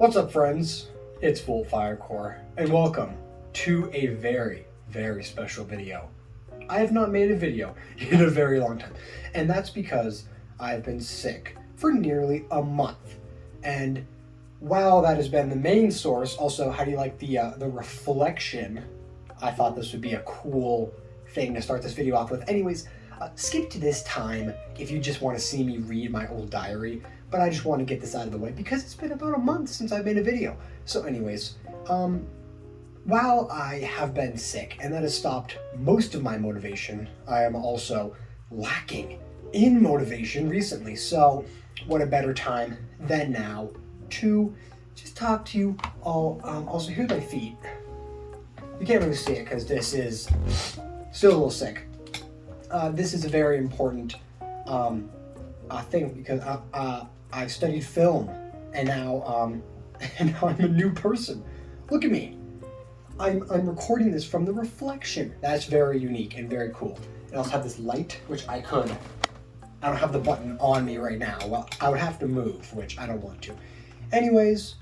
What's up, friends? It's Full Fire Core, and welcome to a very, very special video. I have not made a video in a very long time, and that's because I've been sick for nearly a month. And while that has been the main source, also, how do you like the reflection? I thought this would be a cool thing to start this video off with. Anyways, skip to this time if you just want to see me read my old diary, but I just want to get this out of the way because it's been about a month since I made a video. So anyways, while I have been sick and that has stopped most of my motivation, I am also lacking in motivation recently. So what a better time than now to just talk to you all. Also, here's my feet. You can't really see it because this is still a little sick. This is a very important thing because I studied film and now I'm a new person. Look at me. I'm recording this from the reflection. That's very unique and very cool. And I also have this light, which I don't have the button on me right now. Well, I would have to move, which I don't want to. Anyways,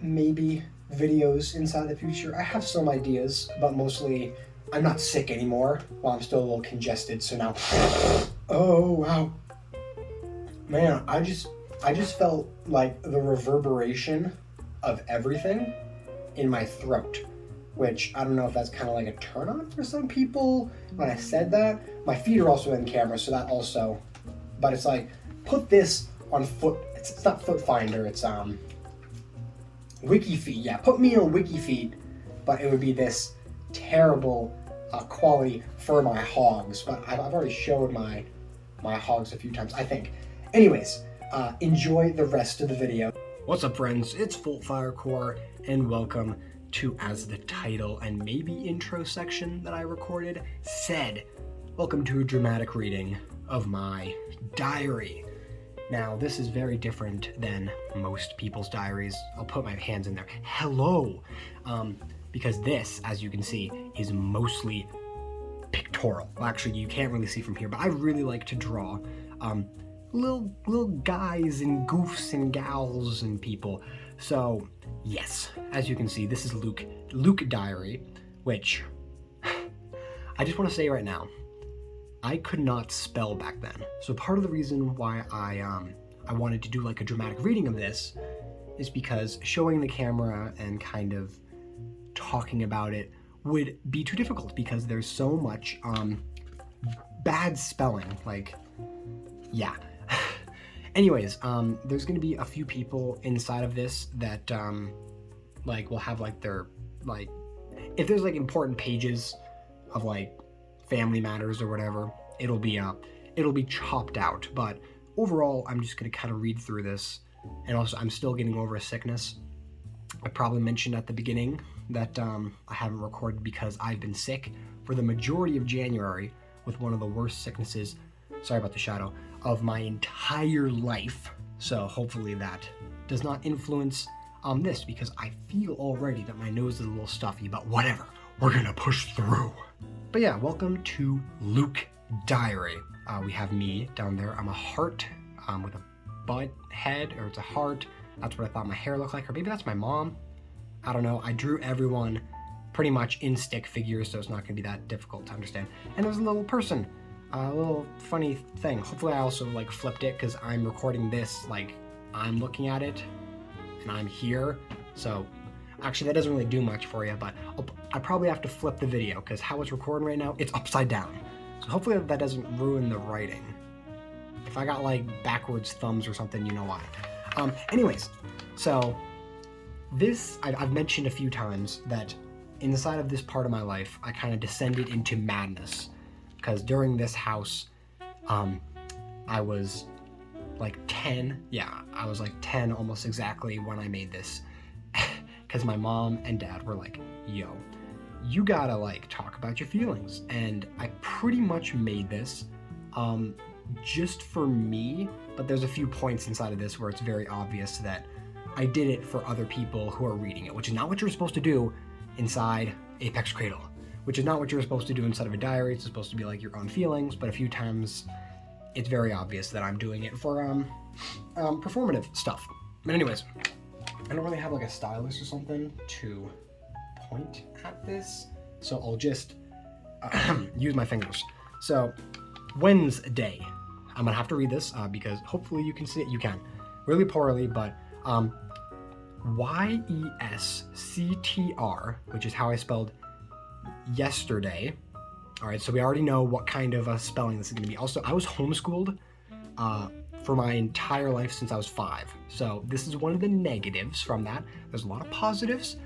maybe videos inside the future. I have some ideas, but mostly I'm not sick anymore. Well, I'm still a little congested, so now, oh wow. Man, I just felt like the reverberation of everything in my throat, which I don't know if that's kind of like a turn on for some people when I said that. My feet are also in camera, so that also, but it's like, put this on it's not Foot Finder, it's WikiFeet. Yeah, put me on WikiFeet, but it would be this terrible quality for my hogs. But I've already showed my hogs a few times, I think. Anyways, enjoy the rest of the video. What's up, friends? It's Full Fire Core, and welcome to, as the title and maybe intro section that I recorded said, welcome to a dramatic reading of my diary. Now, this is very different than most people's diaries. I'll put my hands in there. Hello! Because this, as you can see, is mostly pictorial. Well, actually, you can't really see from here, but I really like to draw little guys and goofs and gals and people. So, yes, as you can see, this is Luke Diary, which I just want to say right now, I could not spell back then. So part of the reason why I wanted to do like a dramatic reading of this is because showing the camera and kind of talking about it would be too difficult because there's so much bad spelling. Like, yeah. Anyways, there's gonna be a few people inside of this that like will have like their like, if there's like important pages of like family matters or whatever, it'll be chopped out. But overall, I'm just gonna kind of read through this, and also I'm still getting over a sickness. I probably mentioned at the beginning that I haven't recorded because I've been sick for the majority of January with one of the worst sicknesses, sorry about the shadow, of my entire life. So hopefully that does not influence this, because I feel already that my nose is a little stuffy, but whatever, we're gonna push through. But yeah, welcome to Luke Diary. We have me down there. I'm a heart with a butt head, or it's a heart. That's what I thought my hair looked like, or maybe that's my mom. I don't know. I drew everyone pretty much in stick figures, so it's not gonna be that difficult to understand. And there's a little person, a little funny thing. Hopefully I also like flipped it because I'm recording this like I'm looking at it and I'm here. So actually that doesn't really do much for you, but I probably have to flip the video because how it's recording right now, it's upside down. So hopefully that doesn't ruin the writing. If I got like backwards thumbs or something, you know why. Anyways, so this, I've mentioned a few times that inside of this part of my life, I kind of descended into madness. Because during this house, I was like 10. Yeah, I was like 10 almost exactly when I made this. Because my mom and dad were like, yo, you gotta like talk about your feelings. And I pretty much made this just for me, but there's a few points inside of this where it's very obvious that I did it for other people who are reading it, which is not what you're supposed to do inside Apex Cradle, which is not what you're supposed to do inside of a diary. It's supposed to be like your own feelings, but a few times it's very obvious that I'm doing it for performative stuff. But anyways, I don't really have like a stylus or something to point at this, so I'll just use my fingers. So, Wednesday. I'm gonna have to read this because hopefully you can see it. You can. Really poorly, but YESCTR, which is how I spelled yesterday. All right, so we already know what kind of spelling this is gonna be. Also, I was homeschooled for my entire life since I was 5. So this is one of the negatives from that. There's a lot of positives,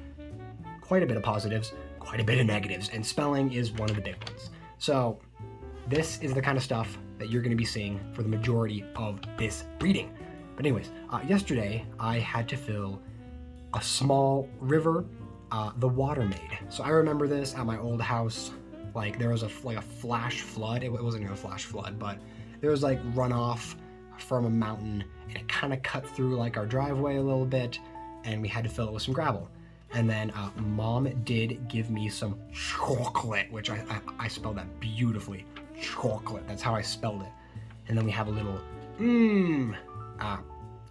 quite a bit of positives, quite a bit of negatives, and spelling is one of the big ones. So this is the kind of stuff that you're gonna be seeing for the majority of this reading. But anyways, yesterday I had to fill a small river, the water maid. So I remember this at my old house. Like there was a flash flood. It wasn't even a flash flood, but there was like runoff from a mountain, and it kind of cut through like our driveway a little bit, and we had to fill it with some gravel. And then Mom did give me some chocolate, which I spelled that beautifully. Chocolate. That's how I spelled it. And then we have a little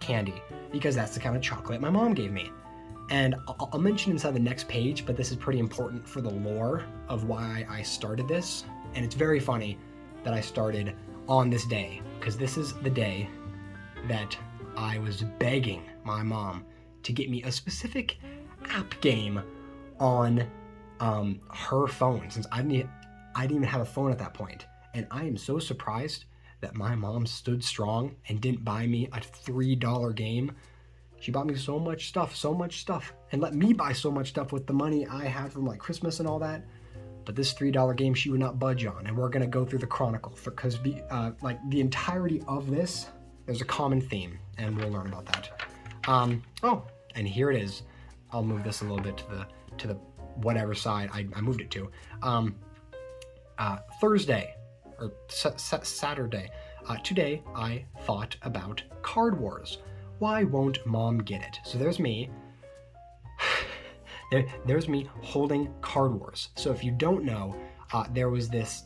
candy, because that's the kind of chocolate my mom gave me. And I'll mention inside the next page, but this is pretty important for the lore of why I started this. And it's very funny that I started on this day, because this is the day that I was begging my mom to get me a specific app game on her phone, since I didn't even have a phone at that point. And I am so surprised that my mom stood strong and didn't buy me a $3 game. She bought me so much stuff, and let me buy so much stuff with the money I had from like Christmas and all that. But this $3 game she would not budge on, and we're gonna go through the chronicle because like the entirety of this, there's a common theme, and we'll learn about that. Oh, and here it is. I'll move this a little bit to the whatever side I moved it to. Thursday or Saturday. Today I thought about Card Wars. Why won't Mom get it? So there's me. There's me holding Card Wars. So if you don't know, there was this,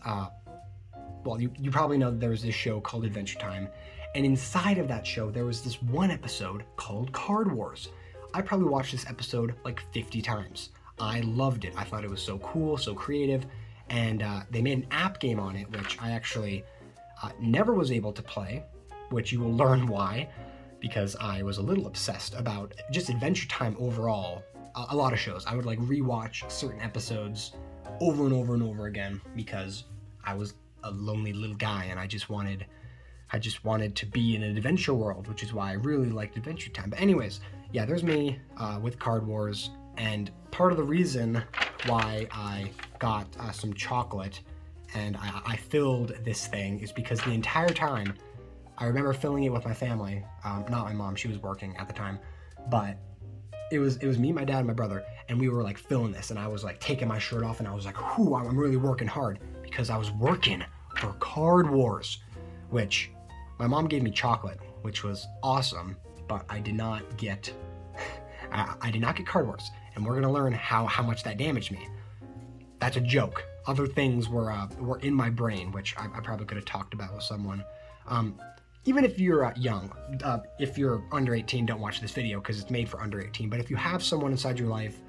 well, you probably know that there was this show called Adventure Time. And inside of that show, there was this one episode called Card Wars. I probably watched this episode like 50 times. I loved it. I thought it was so cool, so creative. And they made an app game on it, which I actually never was able to play, which you will learn why, because I was a little obsessed about just Adventure Time overall. A lot of shows. I would like rewatch certain episodes over and over and over again because I was a lonely little guy and I just wanted to be in an adventure world, which is why I really liked Adventure Time. But anyways, yeah, there's me with Card Wars, and part of the reason why I got some chocolate and I filled this thing is because the entire time I remember filling it with my family, not my mom, she was working at the time, but it was me, my dad, and my brother, and we were like filling this, and I was like taking my shirt off, and I was like, whew, I'm really working hard because I was working for Card Wars, which my mom gave me chocolate, which was awesome, but I did not get Card Wars, and we're gonna learn how much that damaged me. That's a joke. Other things were in my brain, which I probably could have talked about with someone. Even if you're young, if you're under 18, don't watch this video because it's made for under 18. But if you have someone inside your life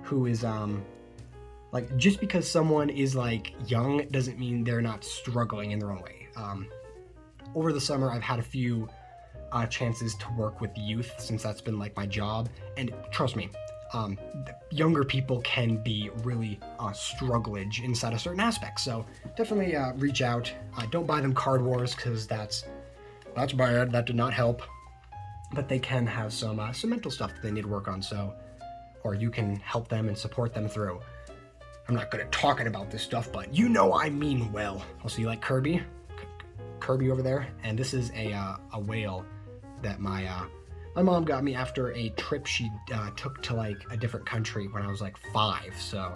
who is like, just because someone is like young doesn't mean they're not struggling in their own way. Over the summer, I've had a few chances to work with youth since that's been like my job. And trust me, younger people can be really strugglage inside of certain aspects. So definitely reach out. Don't buy them Card Wars because that's bad. That did not help. But they can have some mental stuff that they need to work on. So, or you can help them and support them through. I'm not good at talking about this stuff, but you know I mean well. Also, you like Kirby? Kirby over there, and this is a whale that my mom got me after a trip she took to like a different country when I was like 5. So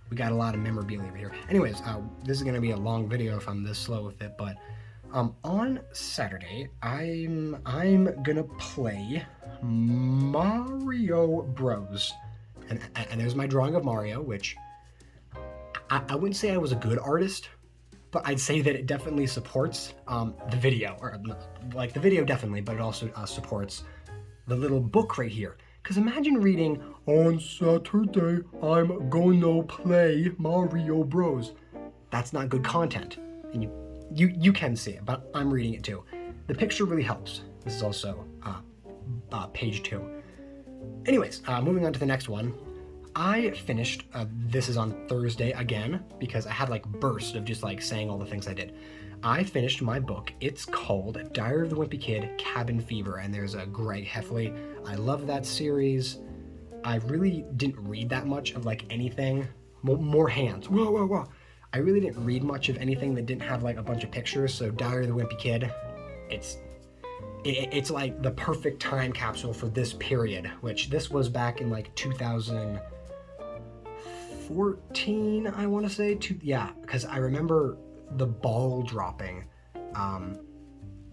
we got a lot of memorabilia here. Anyways, this is gonna be a long video if I'm this slow with it, but on Saturday I'm gonna play Mario Bros. And there's my drawing of Mario, which I wouldn't say I was a good artist, but I'd say that it definitely supports the video, or like the video definitely, but it also supports the little book right here. Because imagine reading, on Saturday, I'm gonna play Mario Bros. That's not good content. And you can see it, but I'm reading it too. The picture really helps. This is also page 2. Anyways, moving on to the next one. I finished, this is on Thursday again, because I had like bursts of just like saying all the things I did. I finished my book. It's called Diary of the Wimpy Kid, Cabin Fever, and there's a Greg Heffley. I love that series. I really didn't read that much of like anything. More hands. Whoa, whoa, whoa. I really didn't read much of anything that didn't have like a bunch of pictures, so Diary of the Wimpy Kid, it's like the perfect time capsule for this period, which this was back in like 2014, I want to say. Yeah, because I remember the ball dropping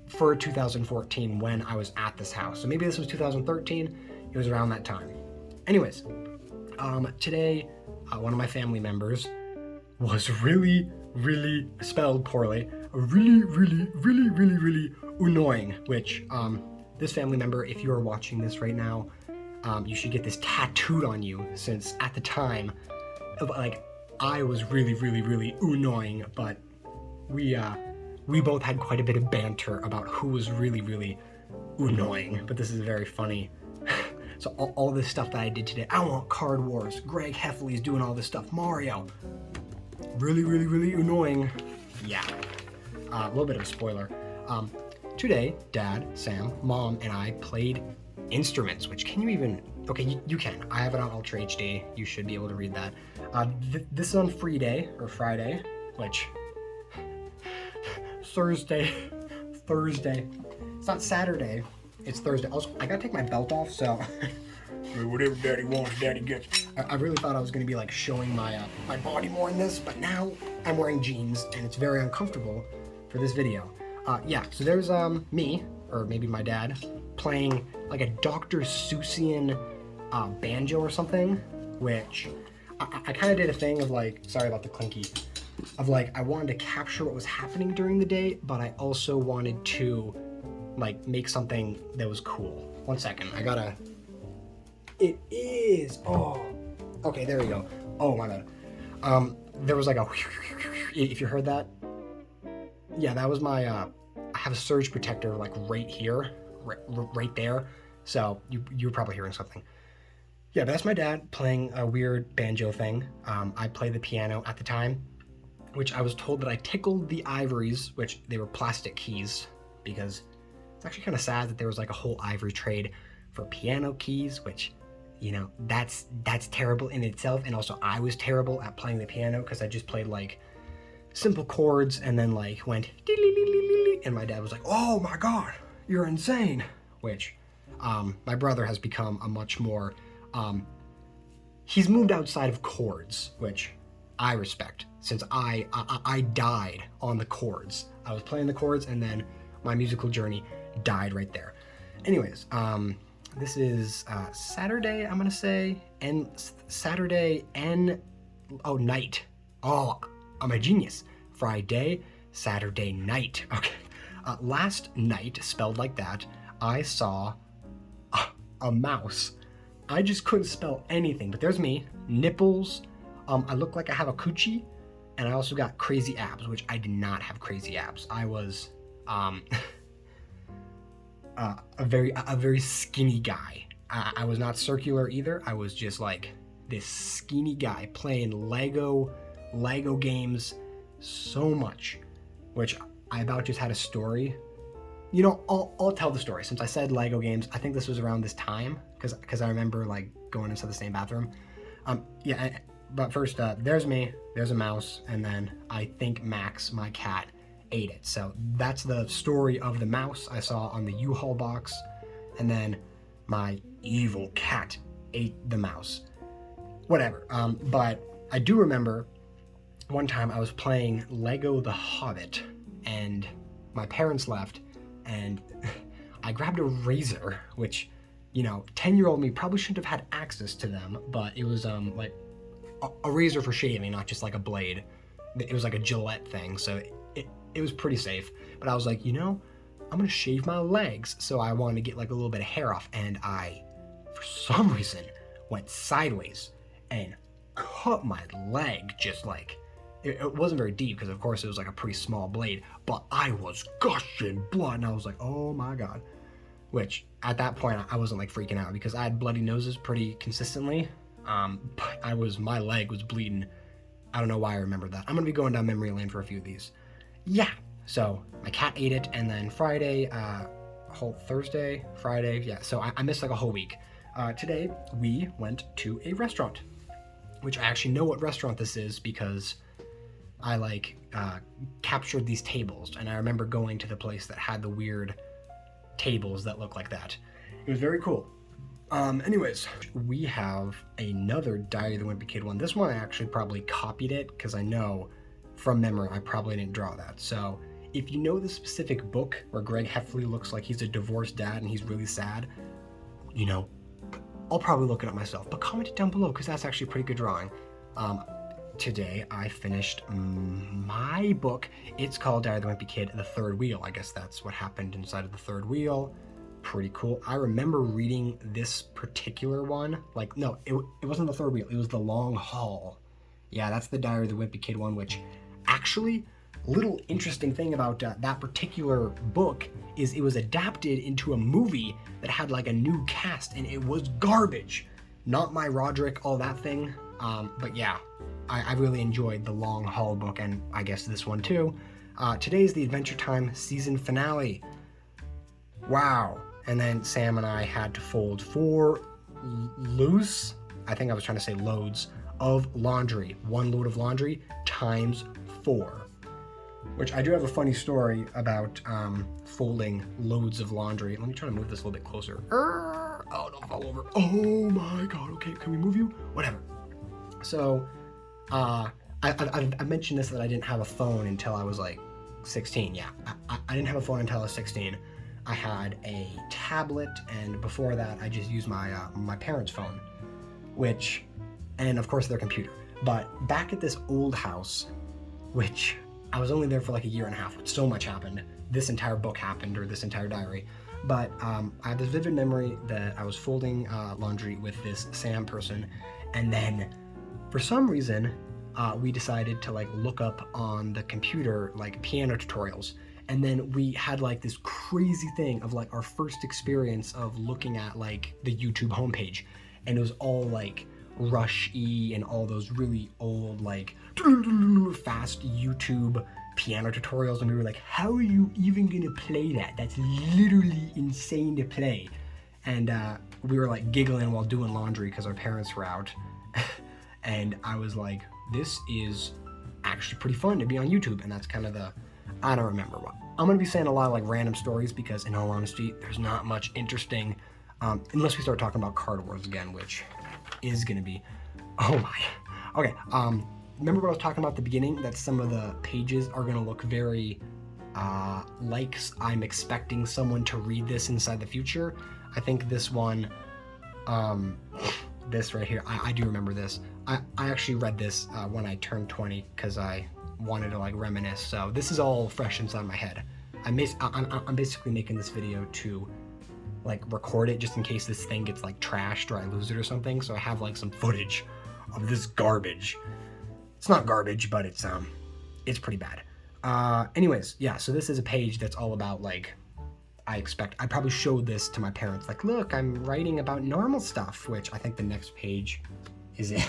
for 2014 when I was at this house. So maybe this was 2013. It was around that time. Anyways, today one of my family members was really spelled poorly, really annoying, which this family member, if you are watching this right now, you should get this tattooed on you, since at the time, like, I was really annoying, but we both had quite a bit of banter about who was really annoying. But this is very funny. So all this stuff that I did today, I want Card Wars, Greg Heffley's doing all this stuff, Mario, really annoying. Yeah, a little bit of a spoiler. Today, Dad, Sam, Mom, and I played instruments, which can you even, okay, you can. I have it on Ultra HD. You should be able to read that. This is on free day, or Friday, which, Thursday. It's not Saturday, it's Thursday. Also, I gotta take my belt off, so whatever Daddy wants, Daddy gets. I really thought I was gonna be like showing my my body more in this, but now I'm wearing jeans, and it's very uncomfortable for this video. Yeah, so there's me, or maybe my dad, playing like a Dr. Seussian banjo or something, which I kind of did a thing of like, sorry about the clinky, of like, I wanted to capture what was happening during the day, but I also wanted to like make something that was cool. One second, it is, oh, okay, there we go. Oh, my bad. There was like a, if you heard that, yeah, that was my, I have a surge protector like right here, right there. So you were probably hearing something. Yeah, but that's my dad playing a weird banjo thing. I played the piano at the time, which I was told that I tickled the ivories, which they were plastic keys, because it's actually kind of sad that there was like a whole ivory trade for piano keys, which, you know, that's terrible in itself. And also I was terrible at playing the piano because I just played like simple chords and then like went, and my dad was like, oh my God, you're insane. Which my brother has become a much more, he's moved outside of chords, which I respect, since I died on the chords. I was playing the chords and then my musical journey died right there. Anyways, this is Saturday, I'm gonna say, and Saturday and, oh, night. Oh, I'm a genius. Friday, Saturday night. Okay. Last night, spelled like that, I saw a mouse. I just couldn't spell anything, but there's me, nipples. I look like I have a coochie, and I also got crazy abs, which I did not have crazy abs. I was a very skinny guy. I was not circular either. I was just like this skinny guy playing Lego games so much, which I about just had a story. You know, I'll tell the story, since I said Lego games. I think this was around this time, because I remember like going into the same bathroom. Yeah, but first, there's me, there's a mouse, and then I think Max, my cat, ate it. So that's the story of the mouse I saw on the U-Haul box, and then my evil cat ate the mouse. Whatever. But I do remember one time I was playing Lego The Hobbit, and my parents left, and I grabbed a razor, which, you know, 10-year-old me probably shouldn't have had access to them, but it was like a razor for shaving, not just like a blade. It was like a Gillette thing, so it was pretty safe. But I was like, you know, I'm gonna shave my legs, so I wanted to get like a little bit of hair off, and I, for for some reason went sideways and cut my leg. Just like, it wasn't very deep because of course it was like a pretty small blade, but I was gushing blood and I was like, oh my God. Which at that point I wasn't like freaking out because I had bloody noses pretty consistently. But my leg was bleeding. I don't know why I remember that. I'm gonna be going down memory lane for a few of these. Yeah, so my cat ate it, and then Friday, Friday, yeah, so I missed like a whole week. Today we went to a restaurant, which I actually know what restaurant this is because I captured these tables, and I remember going to the place that had the weird tables that look like that. It was very cool. Anyways, we have another Diary of the Wimpy Kid one. This one I actually probably copied it because I know from memory I probably didn't draw that. So if you know the specific book where Greg Heffley looks like he's a divorced dad and he's really sad, I'll probably look it up myself. But comment it down below because that's actually a pretty good drawing. Today I finished my book. It's called Diary of the Wimpy Kid, The Third Wheel. I guess that's what happened inside of the third wheel. Pretty cool. I remember reading this particular one. It wasn't The Third Wheel. It was The Long Haul. Yeah, that's the Diary of the Wimpy Kid one, which actually, little interesting thing about that particular book is it was adapted into a movie that had like a new cast and it was garbage. Not my Roderick, all that thing. But yeah, I really enjoyed The Long Haul book and I guess this one too. Today's the Adventure Time season finale. Wow. And then Sam and I had to fold 4 loose, I think I was trying to say loads, of laundry. 1 load of laundry times 4. Which I do have a funny story about folding loads of laundry. Let me try to move this a little bit closer. Oh, don't fall over. Oh my God, okay, can we move you? Whatever. So, I mentioned this that I didn't have a phone until I was like 16. Yeah, I didn't have a phone until I was 16. I had a tablet, and before that, I just used my parents' phone, and of course their computer. But back at this old house, which I was only there for like a year and a half, but so much happened. This entire book happened, or this entire diary. But I have this vivid memory that I was folding laundry with this Sam person, and then for some reason, we decided to like look up on the computer like piano tutorials. And then we had like this crazy thing of like our first experience of looking at like the YouTube homepage. And it was all like Rush-y and all those really old like fast YouTube piano tutorials. And we were like, how are you even gonna play that? That's literally insane to play. And we were like giggling while doing laundry because our parents were out. And I was like, this is actually pretty fun to be on YouTube. And that's kind of I don't remember what. I'm going to be saying a lot of like random stories because in all honesty, there's not much interesting, unless we start talking about Card Wars again, which is going to be, oh my. Okay, remember what I was talking about at the beginning, that some of the pages are going to look very like I'm expecting someone to read this inside the future. I think this one, this right here, I do remember this. I actually read this when I turned 20 because I wanted to like reminisce, so this is all fresh inside my head. I'm basically making this video to like record it just in case this thing gets like trashed or I lose it or something, so I have like some footage of this garbage. It's not garbage, but it's pretty bad. Anyways, yeah, so this is a page that's all about like, I probably showed this to my parents, like, look, I'm writing about normal stuff, which I think the next page is it.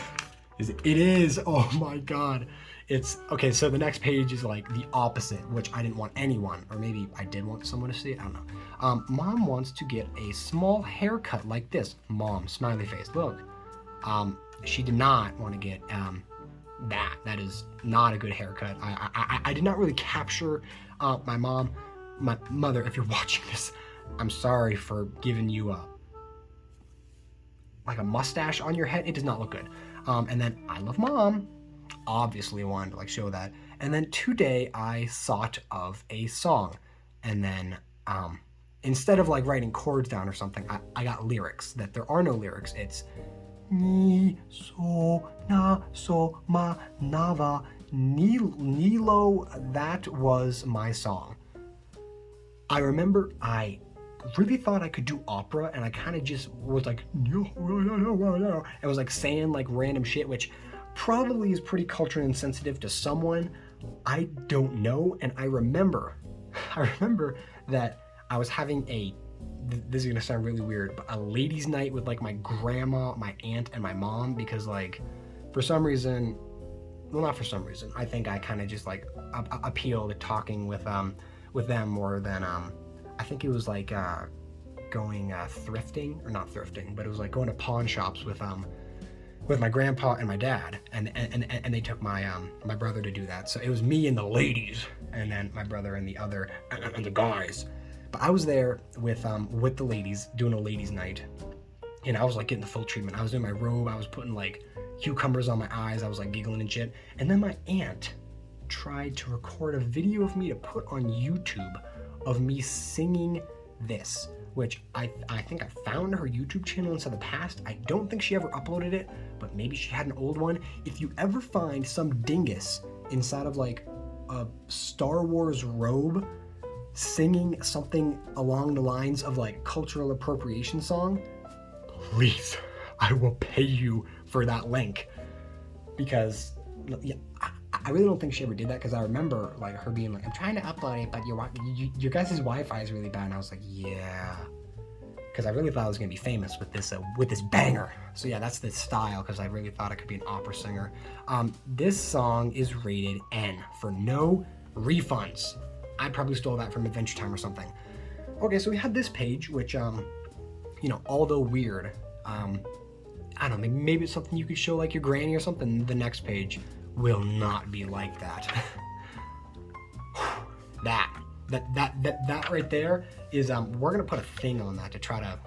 It is, oh my God. It's, okay, so the next page is like the opposite, which I didn't want anyone, or maybe I did want someone to see it, I don't know. Mom wants to get a small haircut like this. Mom, smiley face, look. She did not want to get that. That is not a good haircut. I did not really capture my mother, if you're watching this, I'm sorry for giving you like a mustache on your head. It does not look good. And then I love Mom. Obviously wanted to like show that. And then today I thought of a song, and then instead of like writing chords down or something, I got lyrics that there are no lyrics. It's ni so na so ma nava Nilo. That was my song. I remember I really thought I could do opera, and I kind of just was like, no, and was like saying like random shit, which probably is pretty culturally insensitive to someone. I don't know. And I remember that I was having this is gonna sound really weird, but a ladies' night with like my grandma, my aunt, and my mom, because like for some reason, well, not for some reason, I think I kind of just like appeal to talking with them more than I think it was like going thrifting, or not thrifting, but it was like going to pawn shops with my grandpa and my dad, and they took my my brother to do that. So it was me and the ladies, and then my brother and the guys. But I was there with the ladies doing a ladies' night, and I was like getting the full treatment. I was doing my robe. I was putting like cucumbers on my eyes. I was like giggling and shit. And then my aunt tried to record a video of me to put on YouTube of me singing this, which I think I found her YouTube channel inside the past. I don't think she ever uploaded it, but maybe she had an old one. If you ever find some dingus inside of like a Star Wars robe singing something along the lines of like cultural appropriation song, please, I will pay you for that link, because yeah, I really don't think she ever did that, because I remember like her being like, I'm trying to upload it, but your guys' Wi-Fi is really bad. And I was like, yeah, because I really thought I was gonna be famous with this banger. So yeah, that's the style, because I really thought I could be an opera singer. This song is rated N for no refunds. I probably stole that from Adventure Time or something. Okay, so we had this page, which although weird, I don't know, maybe it's something you could show like your granny or something. The next page will not be like that. that right there is we're gonna put a thing on that to try to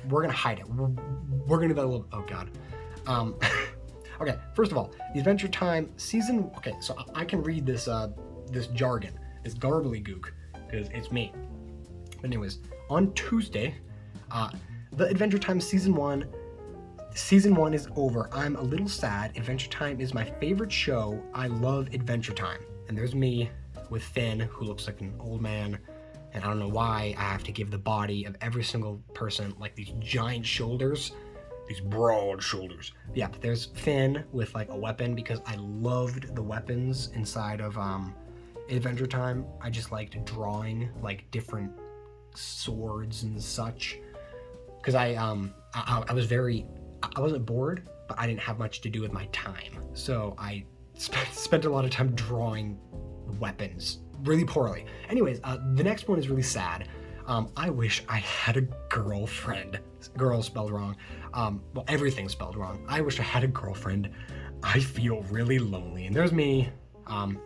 we're gonna hide it. We're gonna do that a little. Oh god. Okay, first of all, the Adventure Time season. Okay, so I can read this this jargon, this garbly-gook, because it's me. But anyways, on Tuesday, the Adventure Time season one is over. I'm a little sad. Adventure Time is my favorite show. I love Adventure Time. And there's me with Finn, who looks like an old man, and I don't know why I have to give the body of every single person like these giant shoulders, these broad shoulders. Yeah, but there's Finn with like a weapon, because I loved the weapons inside of Adventure Time. I just liked drawing like different swords and such, because I wasn't bored, but I didn't have much to do with my time, so I spent a lot of time drawing weapons really poorly. Anyways, the next one is really sad. I wish I had a girlfriend. Girl spelled wrong. Well, everything's spelled wrong. I wish I had a girlfriend. I feel really lonely. And there's me.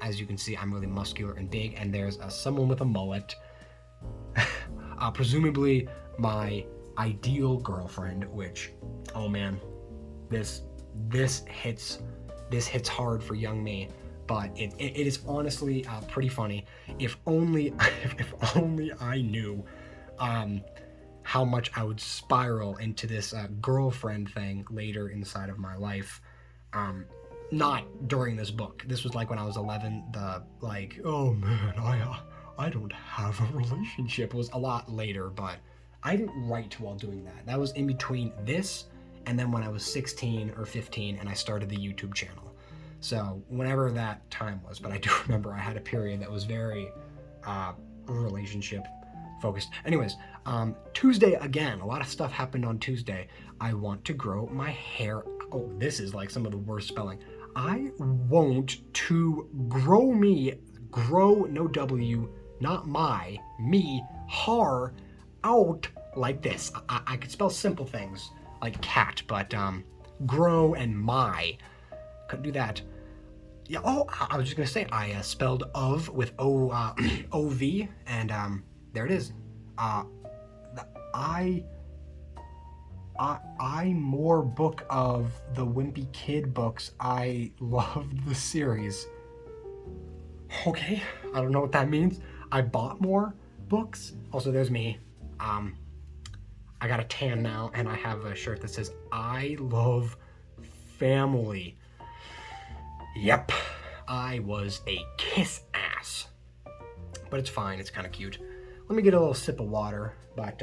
As you can see, I'm really muscular and big, and there's someone with a mullet. Presumably my ideal girlfriend, which, oh man, this hits hard for young me, but it is honestly pretty funny. If only I knew how much I would spiral into this girlfriend thing later inside of my life. Not during this book. This was like when I was 11. The like, oh man, I don't have a relationship was a lot later, but I didn't write while doing that. That was in between this and then when I was 16 or 15 and I started the YouTube channel. So whenever that time was, but I do remember I had a period that was very relationship focused. Anyways, Tuesday again, a lot of stuff happened on Tuesday. I want to grow my hair. Oh, this is like some of the worst spelling. I want to grow no W, not me, har, out like this. I could spell simple things like cat, but grow and my, couldn't do that. Yeah. Oh, I was just gonna say I spelled of with OV, and there it is. I more book of the Wimpy Kid books. I loved the series. Okay, I don't know what that means. I bought more books. Also, there's me. I got a tan now, and I have a shirt that says, I love family. Yep, I was a kiss ass. But it's fine, it's kind of cute. let me get a little sip of water. But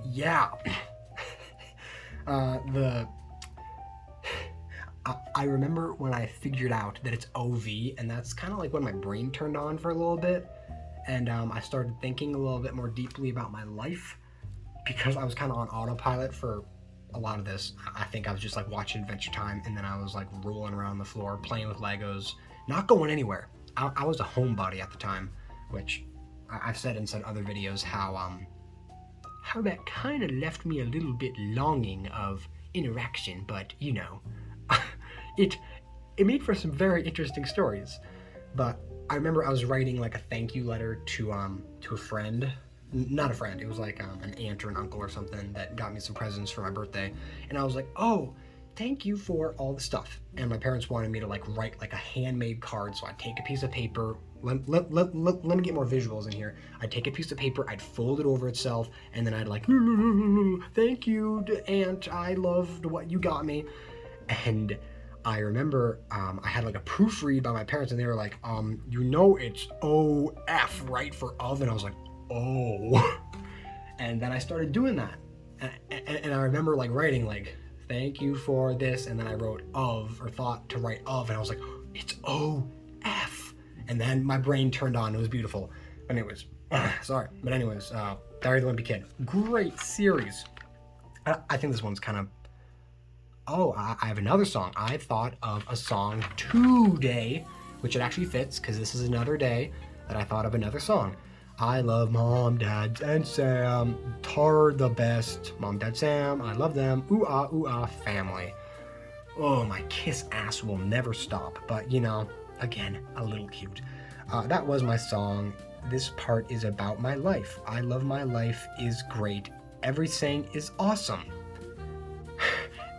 yeah, I remember when I figured out that it's OV, and that's kind of like when my brain turned on for a little bit, and I started thinking a little bit more deeply about my life, because I was kind of on autopilot for a lot of this. I think I was just like watching Adventure Time, and then I was like rolling around the floor, playing with Legos, not going anywhere. I was a homebody at the time, which I've said in some other videos how that kind of left me a little bit longing of interaction, but you know, it made for some very interesting stories. But I remember I was writing like a thank you letter to a friend. Not a friend, it was like an aunt or an uncle or something that got me some presents for my birthday. And I was like, oh, thank you for all the stuff. And my parents wanted me to like write like a handmade card. So I'd take a piece of paper, let me get more visuals in here. I'd take a piece of paper, I'd fold it over itself, and then I'd like, thank you, aunt, I loved what you got me. And I remember I had like a proofread by my parents, and they were like, you know it's OF, right, for of? And I was like, oh. And then I started doing that. And I remember like writing like, thank you for this, and then I wrote of, or thought to write of, and I was like, it's OF. And then my brain turned on. It was beautiful. And it was, sorry. But anyways, Diary of the Wimpy Kid. Great series. I think this one's kind of, I have another song. I thought of a song today, which it actually fits, because this is another day that I thought of another song. I love Mom, Dad, and Sam. Tar the best. Mom, Dad, Sam. I love them. Ooh ah, family. Oh, my kiss ass will never stop. But, you know, again, a little cute. That was my song. This part is about my life. I love my life is great. Everything is awesome.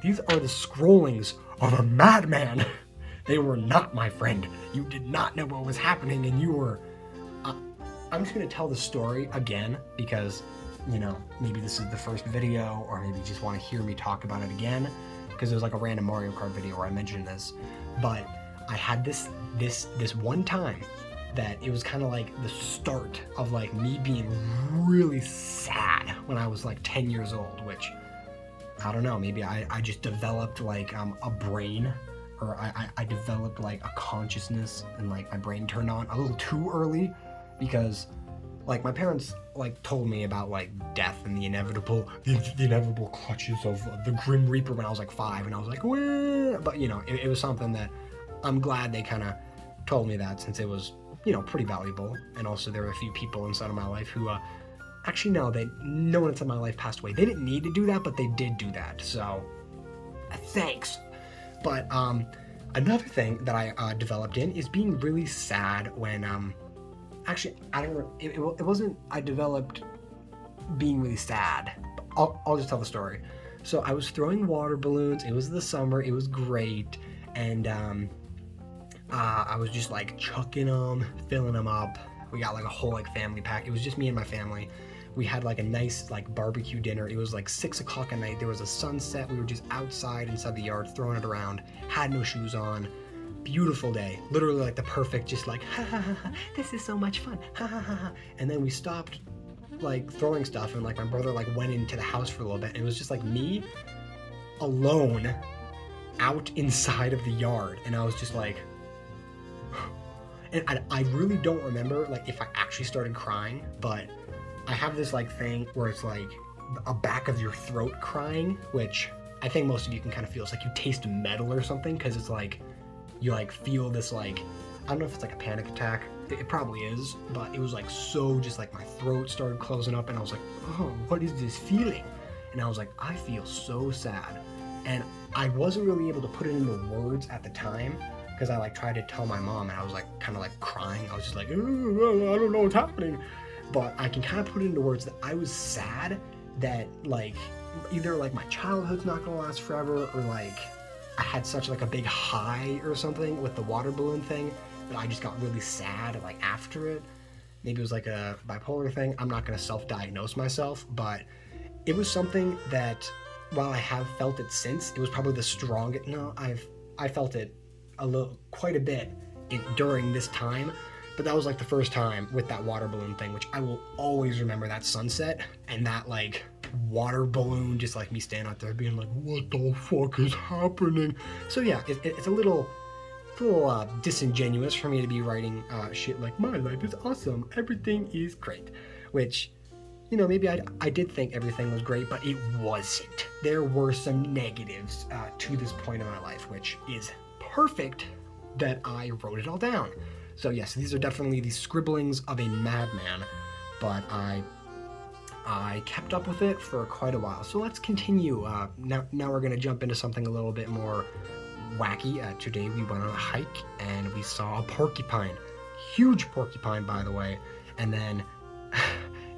These are the scrollings of a madman. They were not my friend. You did not know what was happening, and you were... I'm just going to tell the story again because, you know, maybe this is the first video, or maybe you just want to hear me talk about it again, because there's like a random Mario Kart video where I mentioned this. But I had this one time that it was kind of like the start of like me being really sad when I was like 10 years old, which, I don't know, maybe I just developed like a brain, or I developed like a consciousness, and like my brain turned on a little too early. Because, like, my parents, like, told me about, like, death and the inevitable clutches of the Grim Reaper when I was, like, 5, and I was like, wah! But, you know, it was something that I'm glad they kind of told me that, since it was, you know, pretty valuable. And also there were a few people inside of my life who, actually, no one inside my life passed away. They didn't need to do that, but they did do that, so, thanks. But, another thing that I developed in is being really sad when, actually, I don't know. It wasn't. I developed being really sad. I'll just tell the story. So I was throwing water balloons. It was the summer. It was great, and I was just like chucking them, filling them up. We got like a whole like family pack. It was just me and my family. We had like a nice like barbecue dinner. It was like 6 o'clock at night. There was a sunset. We were just outside inside the yard throwing it around. Had no shoes on. Beautiful day, literally like the perfect, just like, ha ha ha, this is so much fun, ha ha ha ha. And then we stopped like throwing stuff, and like my brother like went into the house for a little bit, and it was just like me alone out inside of the yard, and I was just like, and I really don't remember like if I actually started crying, but I have this like thing where it's like a back of your throat crying, which I think most of you can kind of feel. It's like you taste metal or something, because it's like you like feel this like, I don't know if it's like a panic attack. It probably is, but it was like so just like my throat started closing up, and I was like, oh, what is this feeling? And I was like, I feel so sad. And I wasn't really able to put it into words at the time, because I like tried to tell my mom, and I was like kind of like crying. I was just like, I don't know what's happening. But I can kind of put it into words that I was sad that like either like my childhood's not gonna last forever, or like I had such like a big high or something with the water balloon thing that I just got really sad like after it. Maybe it was like a bipolar thing. I'm not gonna self-diagnose myself, but it was something that while I have felt it since, it was probably the strongest. No, I felt it quite a bit during this time, But that was like the first time with that water balloon thing, which I will always remember that sunset and that like water balloon, just like me standing out there being like, what the fuck is happening? So yeah, it's a little disingenuous for me to be writing shit like, my life is awesome, everything is great, which, you know, maybe I did think everything was great, but it wasn't. There were some negatives to this point in my life, which is perfect that I wrote it all down. So yes, these are definitely the scribblings of a madman, but I kept up with it for quite a while. So let's continue. Now we're going to jump into something a little bit more wacky. Today we went on a hike and we saw a porcupine. Huge porcupine, by the way. And then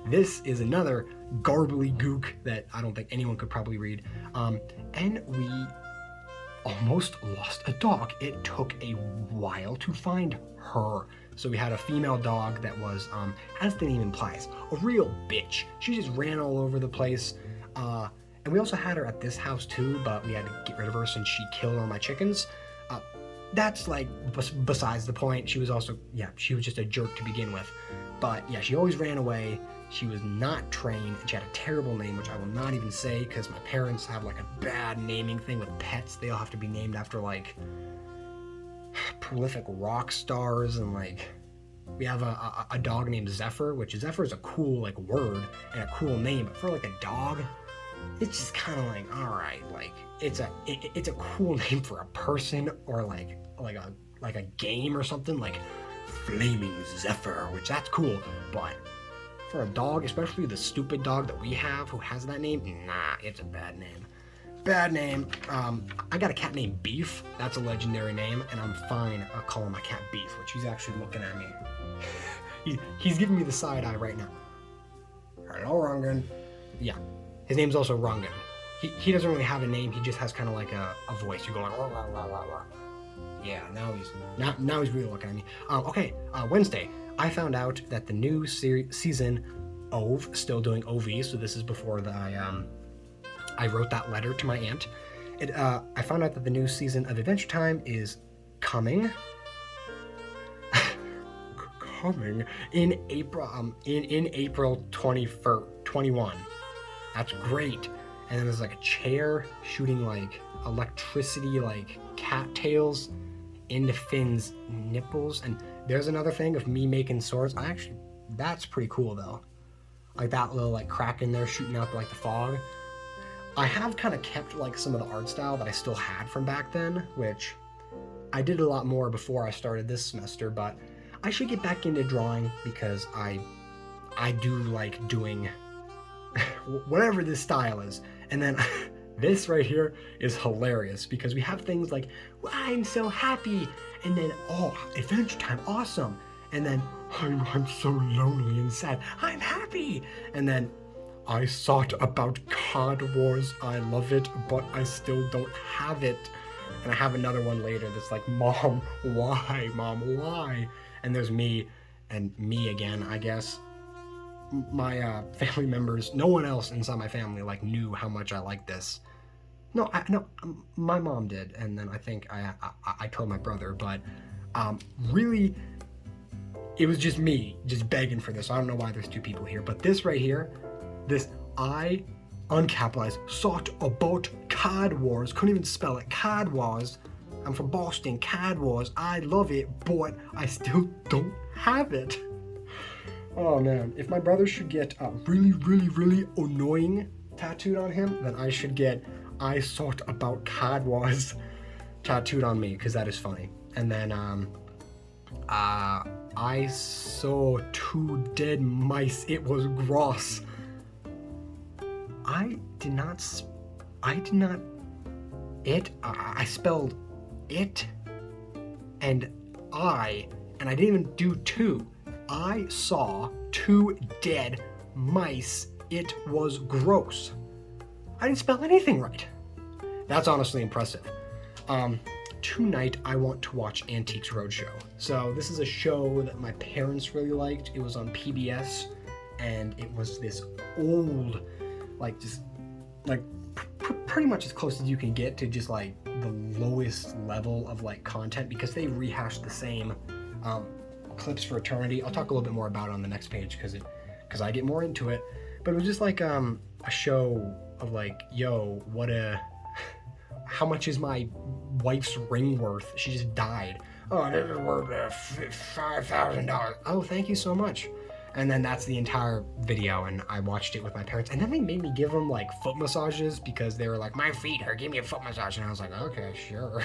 this is another garbly gook that I don't think anyone could probably read. And we almost lost a dog. It took a while to find her. So we had a female dog that was, as the name implies, a real bitch. She just ran all over the place. And we also had her at this house too, but we had to get rid of her since she killed all my chickens. That's like besides the point. She was also, she was just a jerk to begin with. But yeah, she always ran away. She was not trained. She had a terrible name, which I will not even say because my parents have like a bad naming thing with pets. They all have to be named after like prolific rock stars, and like we have a dog named Zephyr, which Zephyr is a cool like word and a cool name, but for like a dog, it's just kind of like, all right, like it's a cool name for a person or like a game or something, like Flaming Zephyr, which that's cool, but for a dog, especially the stupid dog that we have who has that name, nah, it's a bad name. Bad name. I got a cat named Beef. That's a legendary name, and I'm fine calling my cat Beef, which he's actually looking at me. He's giving me the side eye right now. Hello, Rungan. Yeah, his name's also Rungan. He doesn't really have a name. He just has kind of like a voice. You go like, la la la la. Yeah, now he's really looking at me. Okay, Wednesday, I found out that the new season of still doing OV. So this is before I wrote that letter to my aunt. I found out that the new season of Adventure Time is coming. Coming in April. In April 21. That's great. And then there's like a chair shooting like electricity, like cattails into Finn's nipples. And there's another thing of me making swords. That's pretty cool though. Like that little like crack in there shooting out like the fog. I have kind of kept like some of the art style that I still had from back then, which I did a lot more before I started this semester, but I should get back into drawing because I do like doing whatever this style is. And then this right here is hilarious because we have things like, well, I'm so happy, and then, oh, Adventure Time, awesome, and then I'm so lonely and sad, I'm happy, and then I thought about Card Wars, I love it, but I still don't have it. And I have another one later that's like, Mom, why? Mom, why? And there's me, and me again, I guess. My family members, no one else inside my family like knew how much I liked this. No, my mom did, and then I think I told my brother, but really, it was just me, just begging for this. I don't know why there's two people here, but this right here, this I uncapitalized thought about Card Wars, couldn't even spell it, Card Wars. I'm from Boston, Card Wars, I love it, but I still don't have it. Oh man, if my brother should get really, really, really annoying tattooed on him, then I should get I thought about Card Wars tattooed on me, because that is funny. And then I saw 2 dead mice, it was gross. I spelled it and I didn't even do 2. I saw 2 dead mice. It was gross. I didn't spell anything right. That's honestly impressive. Tonight I want to watch Antiques Roadshow. So this is a show that my parents really liked. It was on PBS, and it was this old, like just like pretty much as close as you can get to just like the lowest level of like content, because they rehashed the same Clips for Eternity. I'll talk a little bit more about it on the next page because I get more into it. But it was just like a show of like, yo, how much is my wife's ring worth? She just died. Oh, this is worth $5,000. Oh, thank you so much. And then that's the entire video, and I watched it with my parents. And then they made me give them like foot massages because they were like, my feet hurt, give me a foot massage. And I was like, okay, sure.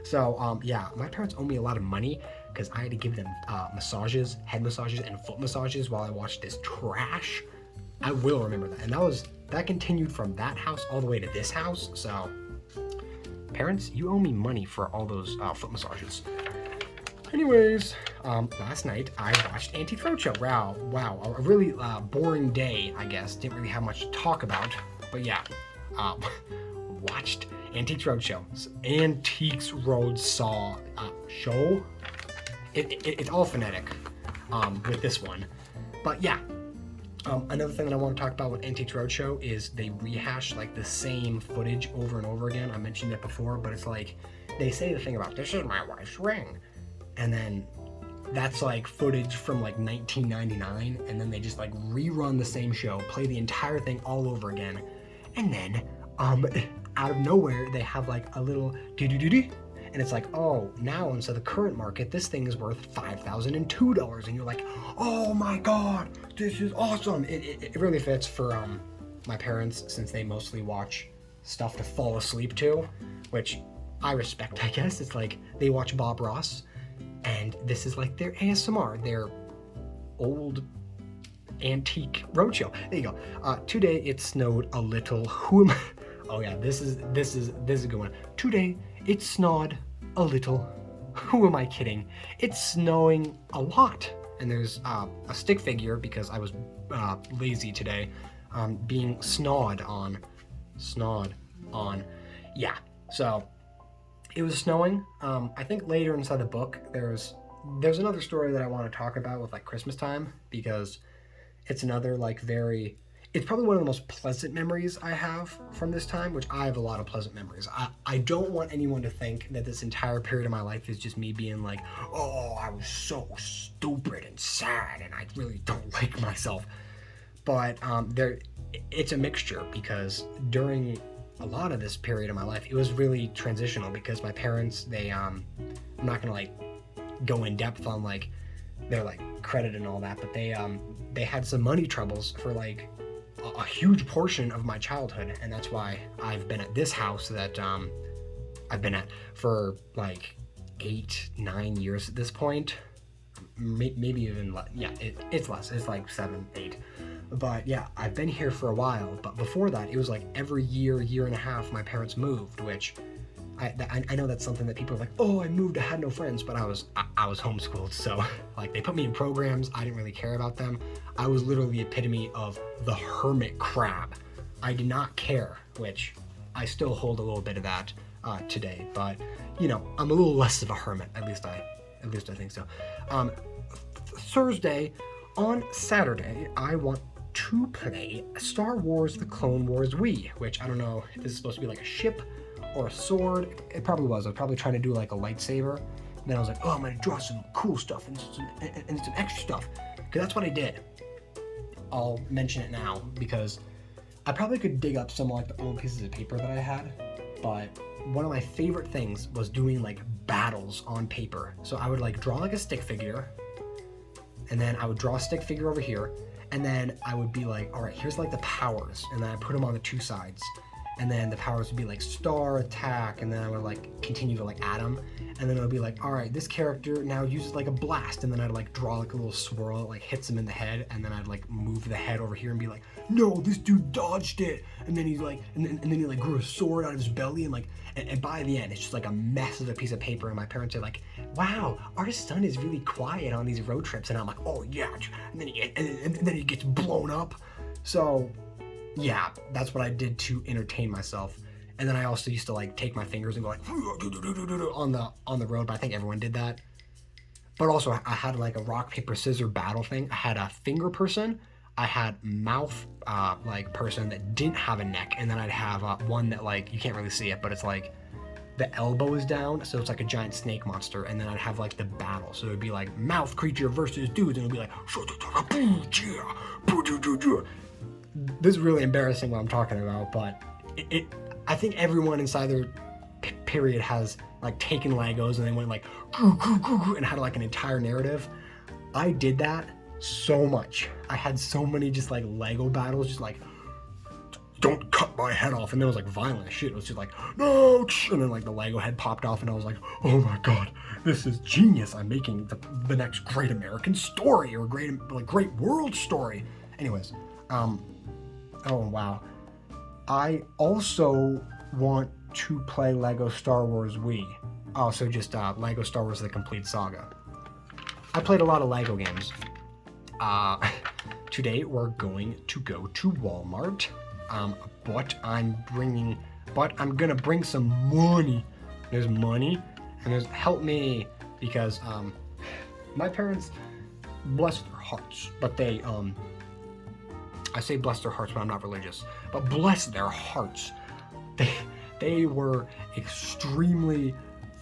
So yeah, my parents owe me a lot of money because I had to give them massages, head massages, and foot massages while I watched this trash. I will remember that. And that continued from that house all the way to this house. So parents, you owe me money for all those foot massages. Anyways, last night I watched Antiques Roadshow. Wow, a really boring day, I guess. Didn't really have much to talk about, but yeah, watched Antiques Roadshow. Antiques Roadshow show. It's all phonetic with this one, but yeah. Another thing that I want to talk about with Antiques Roadshow is they rehash like the same footage over and over again. I mentioned it before, but it's like they say the thing about this is my wife's ring, and then that's like footage from like 1999, and then they just like rerun the same show, play the entire thing all over again, and then out of nowhere they have like a little do-do-do-do, and it's like, oh, now instead of the current market, this thing is worth $5,002, and you're like, oh my god, this is awesome. It really fits for my parents, since they mostly watch stuff to fall asleep to, which I respect, I guess. It's like they watch Bob Ross, and this is like their ASMR, their old antique roadshow. There you go. Today it snowed a little. Oh yeah, this is a good one. Today it snowed a little. Who am I kidding? It's snowing a lot. And there's a stick figure, because I was lazy today, being snawed on. Yeah, so it was snowing. I think later inside the book there's another story that I want to talk about with like Christmas time, because it's another like it's probably one of the most pleasant memories I have from this time, which I have a lot of pleasant memories. I don't want anyone to think that this entire period of my life is just me being like, oh, I was so stupid and sad and I really don't like myself. But it's a mixture, because during a lot of this period of my life, it was really transitional, because my parents, I'm not gonna like go in depth on like their like credit and all that, but they had some money troubles for like a huge portion of my childhood, and that's why I've been at this house that I've been at for like 8-9 years at this point, maybe even less. Yeah, it's less. It's like 7, 8. But yeah, I've been here for a while. But before that, it was like every year and a half, my parents moved, which I know that's something that people are like, oh, I moved, I had no friends, but I was homeschooled, so like they put me in programs, I didn't really care about them. I was literally the epitome of the hermit crab. I did not care, which I still hold a little bit of that today, but you know, I'm a little less of a hermit, at least I think so. Thursday, on Saturday, I want to play Star Wars The Clone Wars Wii, which I don't know if this is supposed to be like a ship or a sword. It probably was. I was probably trying to do like a lightsaber. And then I was like, oh, I'm gonna draw some cool stuff and some extra stuff, because that's what I did. I'll mention it now because I probably could dig up some like the old pieces of paper that I had, but one of my favorite things was doing like battles on paper. So I would like draw like a stick figure, and then I would draw a stick figure over here, and then I would be like, all right, here's like the powers, and then I put them on the two sides. And then the powers would be like star, attack, and then I would like continue to like add them, and then it would be like, all right, this character now uses like a blast, and then I'd like draw like a little swirl that like hits him in the head, and then I'd like move the head over here and be like, no, this dude dodged it, and then he's like, and then he like grew a sword out of his belly, and like, and by the end it's just like a mess of a piece of paper, and my parents are like, wow, our son is really quiet on these road trips, and I'm like, oh yeah, and then he gets blown up, so. Yeah, that's what I did to entertain myself. And then I also used to like take my fingers and go like on the road, but I think everyone did that. But also I had like a rock, paper, scissors battle thing. I had a finger person, I had mouth like person that didn't have a neck, and then I'd have one that like, you can't really see it, but it's like the elbow is down, so it's like a giant snake monster, and then I'd have like the battle. So it would be like mouth creature versus dudes, and it would be like, this is really embarrassing what I'm talking about, but I think everyone inside their period has like taken Legos and they went like and had like an entire narrative. I did that so much. I had so many just like Lego battles, just like, don't cut my head off, and there was like violent shit. It was just like, no, and then like the Lego head popped off, and I was like, oh my god, this is genius. I'm making the next great American story, or great world story. Anyways, oh wow, I also want to play Lego Star Wars Wii. Also just Lego Star Wars The Complete Saga. I played a lot of Lego games. Today we're going to go to Walmart. But I'm gonna bring some money. There's money, and there's help me, because my parents, bless their hearts, but they I say bless their hearts, but I'm not religious, but bless their hearts, they were extremely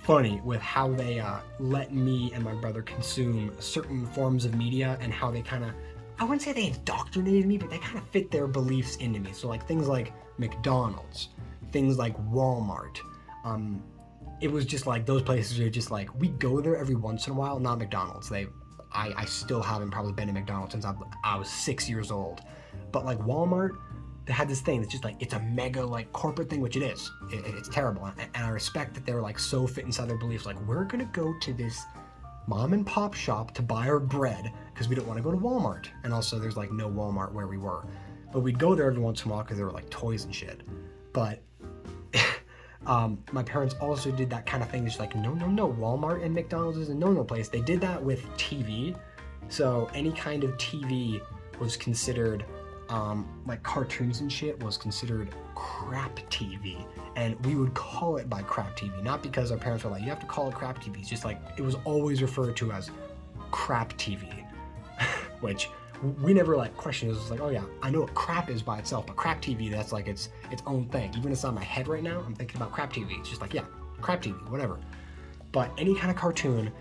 funny with how they let me and my brother consume certain forms of media, and how they kind of, I wouldn't say they indoctrinated me, but they kind of fit their beliefs into me. So like things like McDonald's, things like Walmart. It was just like those places are just like, we go there every once in a while. Not McDonald's. I still haven't probably been to McDonald's since I was 6 years old. But like Walmart, they had this thing that's just like, it's a mega like corporate thing, which it is. It's terrible. And I respect that they're like so fit inside their beliefs. Like, we're gonna go to this mom and pop shop to buy our bread because we don't want to go to Walmart. And also there's like no Walmart where we were, but we'd go there every once in a while because there were like toys and shit. But my parents also did that kind of thing, just like, no, Walmart and McDonald's is a no place. They did that with TV. So any kind of TV was considered like cartoons and shit was considered crap TV, and we would call it by crap TV, not because our parents were like, you have to call it crap TV. It's just like, it was always referred to as crap TV, which we never like questioned. It was like, oh yeah, I know what crap is by itself, but crap TV, that's like its own thing. Even if it's on my head right now, I'm thinking about crap TV. It's just like, yeah, crap TV, whatever. But any kind of cartoon,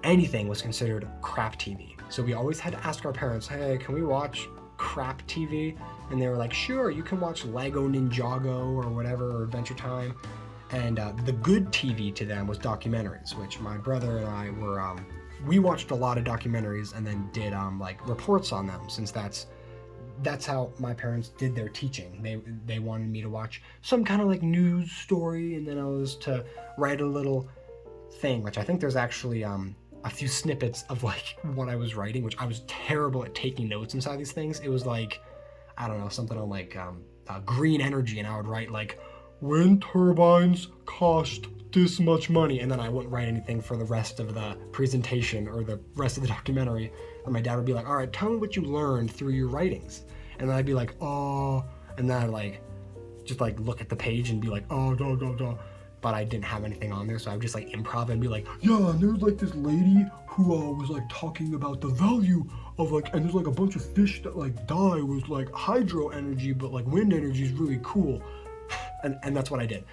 anything was considered crap TV. So we always had to ask our parents, hey, can we watch crap TV? And they were like, sure, you can watch Lego Ninjago or whatever, or Adventure Time. And the good TV to them was documentaries, which my brother and I were, we watched a lot of documentaries and then did like reports on them, since that's how my parents did their teaching. They wanted me to watch some kind of like news story, and then I was to write a little thing, which I think there's actually a few snippets of like what I was writing, which I was terrible at taking notes inside these things. It was like, I don't know, something on like green energy, and I would write like, wind turbines cost this much money, and then I wouldn't write anything for the rest of the presentation or the rest of the documentary. And my dad would be like, all right, tell me what you learned through your writings. And then I'd be like, oh, and then I'd like just like look at the page and be like, oh, duh. But I didn't have anything on there, so I would just like improv and be like, yeah, and there's like this lady who was like talking about the value of like, and there's like a bunch of fish that like die with like hydro energy, but like wind energy is really cool. And that's what I did.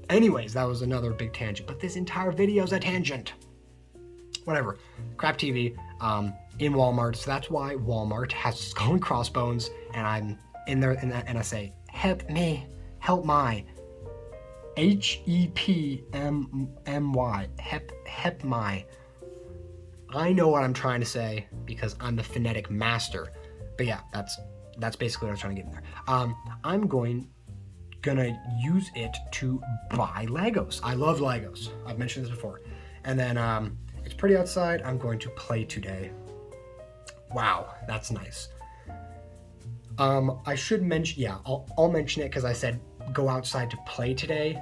Anyways, that was another big tangent, but this entire video is a tangent. Whatever. Crap TV in Walmart, so that's why Walmart has Skull and Crossbones, and I'm in there and I say, help me, help my. HEPMY, hep my. I know what I'm trying to say because I'm the phonetic master. But yeah, that's basically what I was trying to get in there. I'm gonna use it to buy Legos. I love Legos. I've mentioned this before. And then it's pretty outside. I'm going to play today. Wow, that's nice. I should mention, yeah, I'll mention it because I said go outside to play today.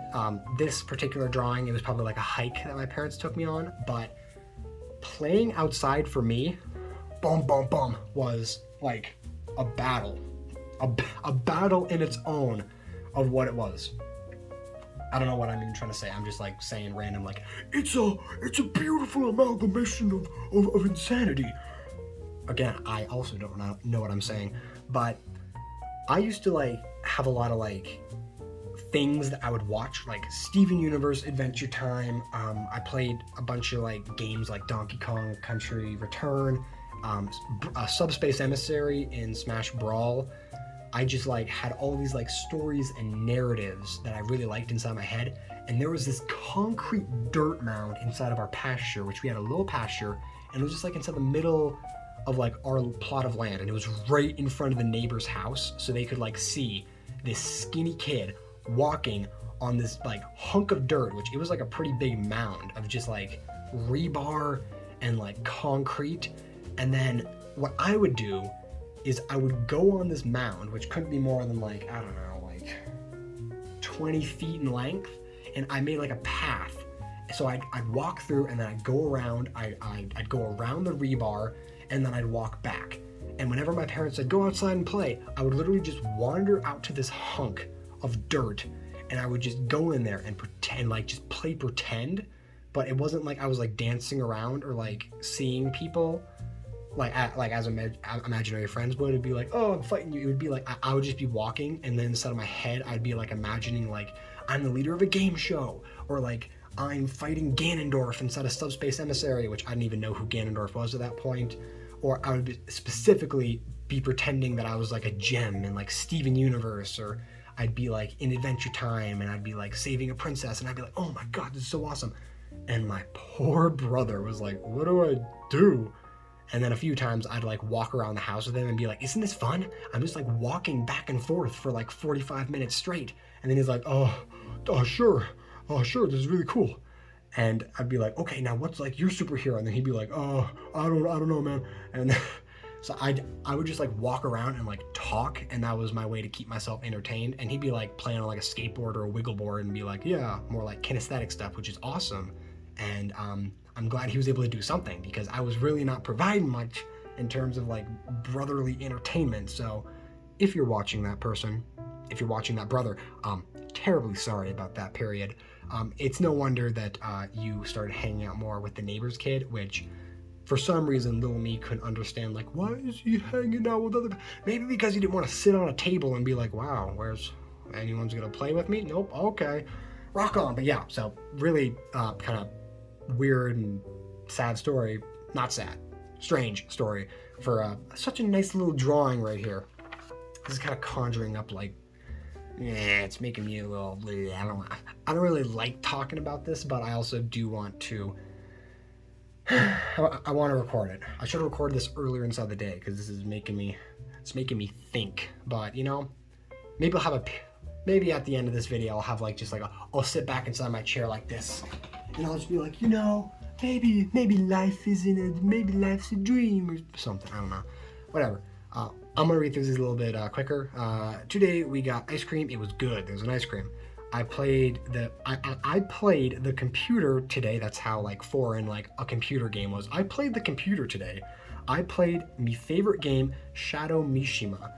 This particular drawing, it was probably like a hike that my parents took me on, but playing outside for me, was like a battle. A battle in its own of what it was. I don't know what I'm even trying to say. I'm just like saying random, like, it's a beautiful amalgamation of insanity. Again, I also don't know what I'm saying, but I used to like have a lot of like things that I would watch, like Steven Universe, Adventure Time. I played a bunch of like games like Donkey Kong Country Return, Subspace Emissary in Smash Brawl. I just like had all these like stories and narratives that I really liked inside my head. And there was this concrete dirt mound inside of our pasture, which we had a little pasture, and it was just like inside the middle of like our plot of land, and it was right in front of the neighbor's house, so they could like see this skinny kid walking on this like hunk of dirt, which it was like a pretty big mound of just like rebar and like concrete. And then what I would do is I would go on this mound, which couldn't be more than like, I don't know, like 20 feet in length, and I made like a path. So I'd walk through, and then I'd go around, I'd go around the rebar, and then I'd walk back. And whenever my parents said, go outside and play, I would literally just wander out to this hunk of dirt, and I would just go in there and pretend, like just play pretend, but it wasn't like I was like dancing around or like seeing people like as imaginary friends would. It'd be like, oh, I'm fighting you. It would be like I would just be walking, and then inside of my head I'd be like imagining like I'm the leader of a game show, or like I'm fighting Ganondorf inside of Subspace Emissary, which I didn't even know who Ganondorf was at that point. Or I would specifically be pretending that I was like a gem in like Steven Universe, or I'd be like in Adventure Time, and I'd be like saving a princess, and I'd be like, oh my god, this is so awesome. And my poor brother was like, what do I do? And then a few times I'd like walk around the house with him and be like, isn't this fun? I'm just like walking back and forth for like 45 minutes straight. And then he's like, oh sure, this is really cool. And I'd be like, okay, now what's like your superhero? And then he'd be like, oh, I don't know, man. And so I would just like walk around and like talk, and that was my way to keep myself entertained. And he'd be like playing on like a skateboard or a wiggle board and be like, yeah, more like kinesthetic stuff, which is awesome. And I'm glad he was able to do something, because I was really not providing much in terms of like brotherly entertainment. So if you're watching that person, if you're watching that brother, terribly sorry about that period. It's no wonder that you started hanging out more with the neighbor's kid, which for some reason little me couldn't understand, like, why is he hanging out with other, maybe because he didn't want to sit on a table and be like, wow, where's anyone's gonna play with me? Nope, okay, rock on. But yeah, so really kind of weird and sad story, not sad, strange story for such a nice little drawing right here. This is kind of conjuring up like, it's making me a little, I don't really like talking about this, but I also do want to, I want to record it. I should have recorded this earlier inside the day, because this is making me think. But you know, maybe I'll have maybe at the end of this video I'll have like just like I'll sit back inside my chair like this, and I'll just be like, you know, maybe life maybe life's a dream or something. I don't know, whatever. I'm gonna read through these a little bit quicker. Today we got ice cream. It was good. There was an ice cream. I played the computer today. That's how like foreign like a computer game was. I played the computer today. I played my favorite game, Shadow Mishima,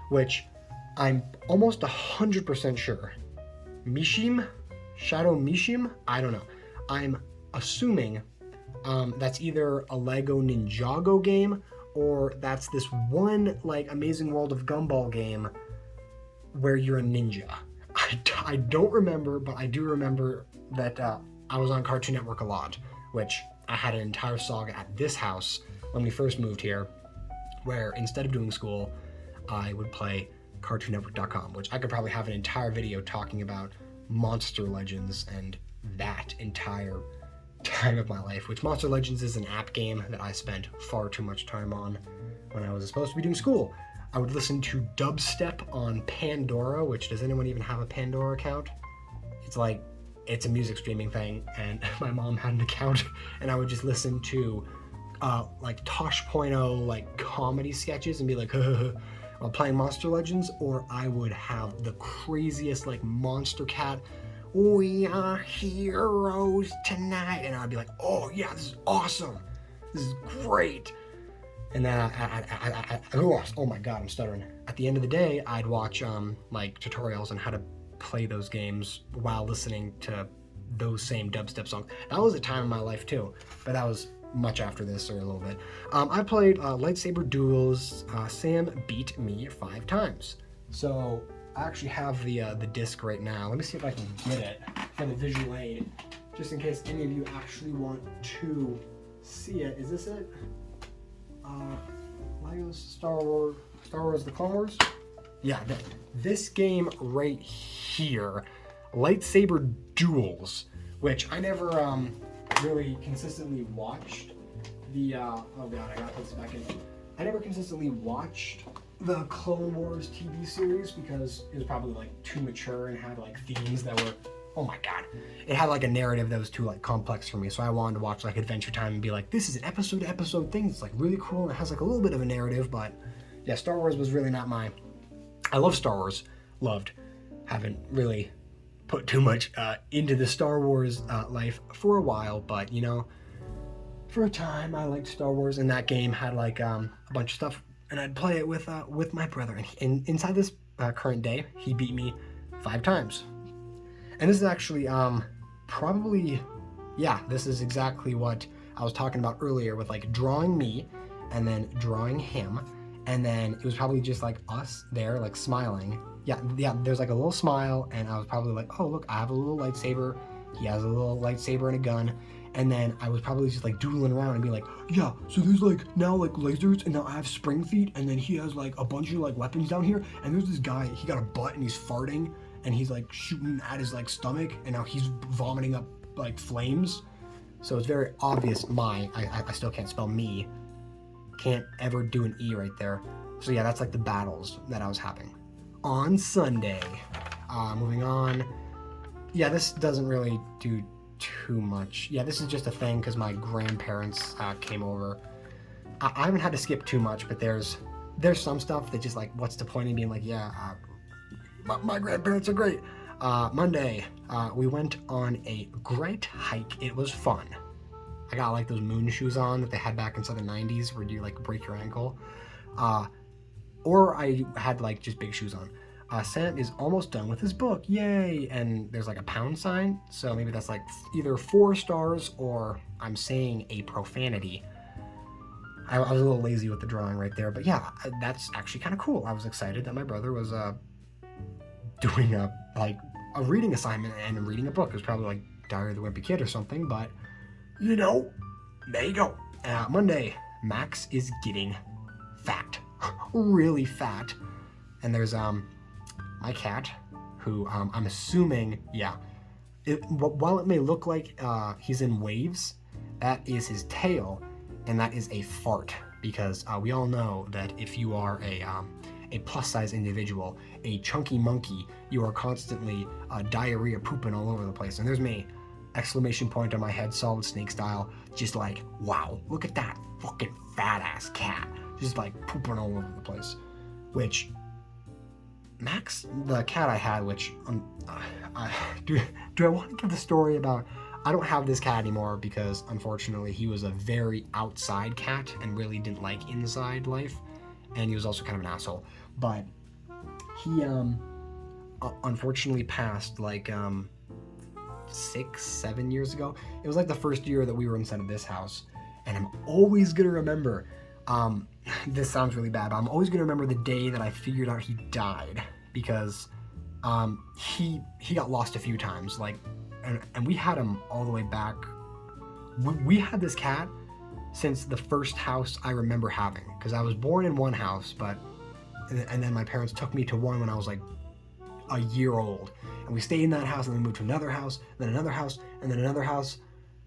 which I'm almost 100% sure. Shadow Mishim? I don't know. I'm assuming that's either a Lego Ninjago game, or that's this one like Amazing World of Gumball game where you're a ninja. I don't remember, but I do remember that I was on Cartoon Network a lot, which I had an entire saga at this house when we first moved here, where instead of doing school, I would play CartoonNetwork.com, which I could probably have an entire video talking about Monster Legends and that entire time of my life, which Monster Legends is an app game that I spent far too much time on when I was supposed to be doing school. I would listen to dubstep on Pandora, which, does anyone even have a Pandora account? It's a music streaming thing, and my mom had an account, and I would just listen to like Tosh.0 like comedy sketches and be like, while playing Monster Legends. Or I would have the craziest like Monster Cat, we are heroes tonight, and I'd be like, oh yeah, this is awesome, this is great. And then oh my god, I'm stuttering. At the end of the day, I'd watch like tutorials on how to play those games while listening to those same dubstep songs. That was a time in my life too, but that was much after this, or a little bit. I played lightsaber duels. Sam beat me 5 times. So I actually have the disc right now. Let me see if I can get it for the visual aid, just in case any of you actually want to see it. Is this it? Legos Star Wars: The Clone Wars. Yeah, this game right here, Lightsaber Duels, which I never really consistently watched. Oh god, I gotta put this back in. I never consistently watched the Clone Wars TV series because it was probably like too mature and had like themes that were, oh my god, it had like a narrative that was too like complex for me. So I wanted to watch like Adventure Time and be like, this is an episode to episode thing. It's like really cool and it has like a little bit of a narrative, but yeah, Star Wars was really not my. I love Star Wars, loved. Haven't really put too much into the Star Wars life for a while, but you know, for a time I liked Star Wars, and that game had like a bunch of stuff, and I'd play it with my brother. And inside this current day, he beat me 5 times. And this is actually probably, yeah, this is exactly what I was talking about earlier with like drawing me and then drawing him. And then it was probably just like us there, like smiling. Yeah, there's like a little smile, and I was probably like, oh, look, I have a little lightsaber. He has a little lightsaber and a gun. And then I was probably just like doodling around and be like, yeah, so there's like now like lasers, and now I have spring feet, and then he has like a bunch of like weapons down here. And there's this guy, he got a butt and he's farting, and he's like shooting at his like stomach, and now he's vomiting up like flames. So it's very obvious I still can't spell me. Can't ever do an E right there. So yeah, that's like the battles that I was having. On Sunday, moving on. Yeah, this doesn't really do too much. Yeah, this is just a thing because my grandparents came over. I haven't had to skip too much, but there's some stuff that just like, what's the point in being like, yeah, my grandparents are great. Monday, we went on a great hike. It was fun. I got like those moon shoes on that they had back in the 90s where you like break your ankle. Or I had like just big shoes on. Sam is almost done with his book, yay! And there's like a pound sign, so maybe that's like either 4 stars or I'm saying a profanity. I was a little lazy with the drawing right there, but yeah, that's actually kind of cool. I was excited that my brother was doing a reading assignment and reading a book. It was probably like Diary of the Wimpy Kid or something, but you know, there you go. Monday, Max is getting fat, really fat, and there's my cat, who I'm assuming, yeah, while it may look like he's in waves, that is his tail, and that is a fart, because we all know that if you are a plus-size individual, a chunky monkey, you are constantly diarrhea pooping all over the place. And there's me, exclamation point on my head, Solid Snake style, just like, wow, look at that fucking fat-ass cat, just like pooping all over the place. Which Max, the cat I had, which do I want to give the story about? I don't have this cat anymore because unfortunately he was a very outside cat and really didn't like inside life, and he was also kind of an asshole. But he unfortunately passed like 6-7 years ago. It was like the first year that we were inside of this house, and I'm always gonna remember. This sounds really bad, but I'm always gonna remember the day that I figured out he died, because he got lost a few times, like, and we had him all the way back. We had this cat since the first house I remember having, because I was born in one house, and then my parents took me to one when I was like a year old, and we stayed in that house, and then moved to another house, then another house, and then another house,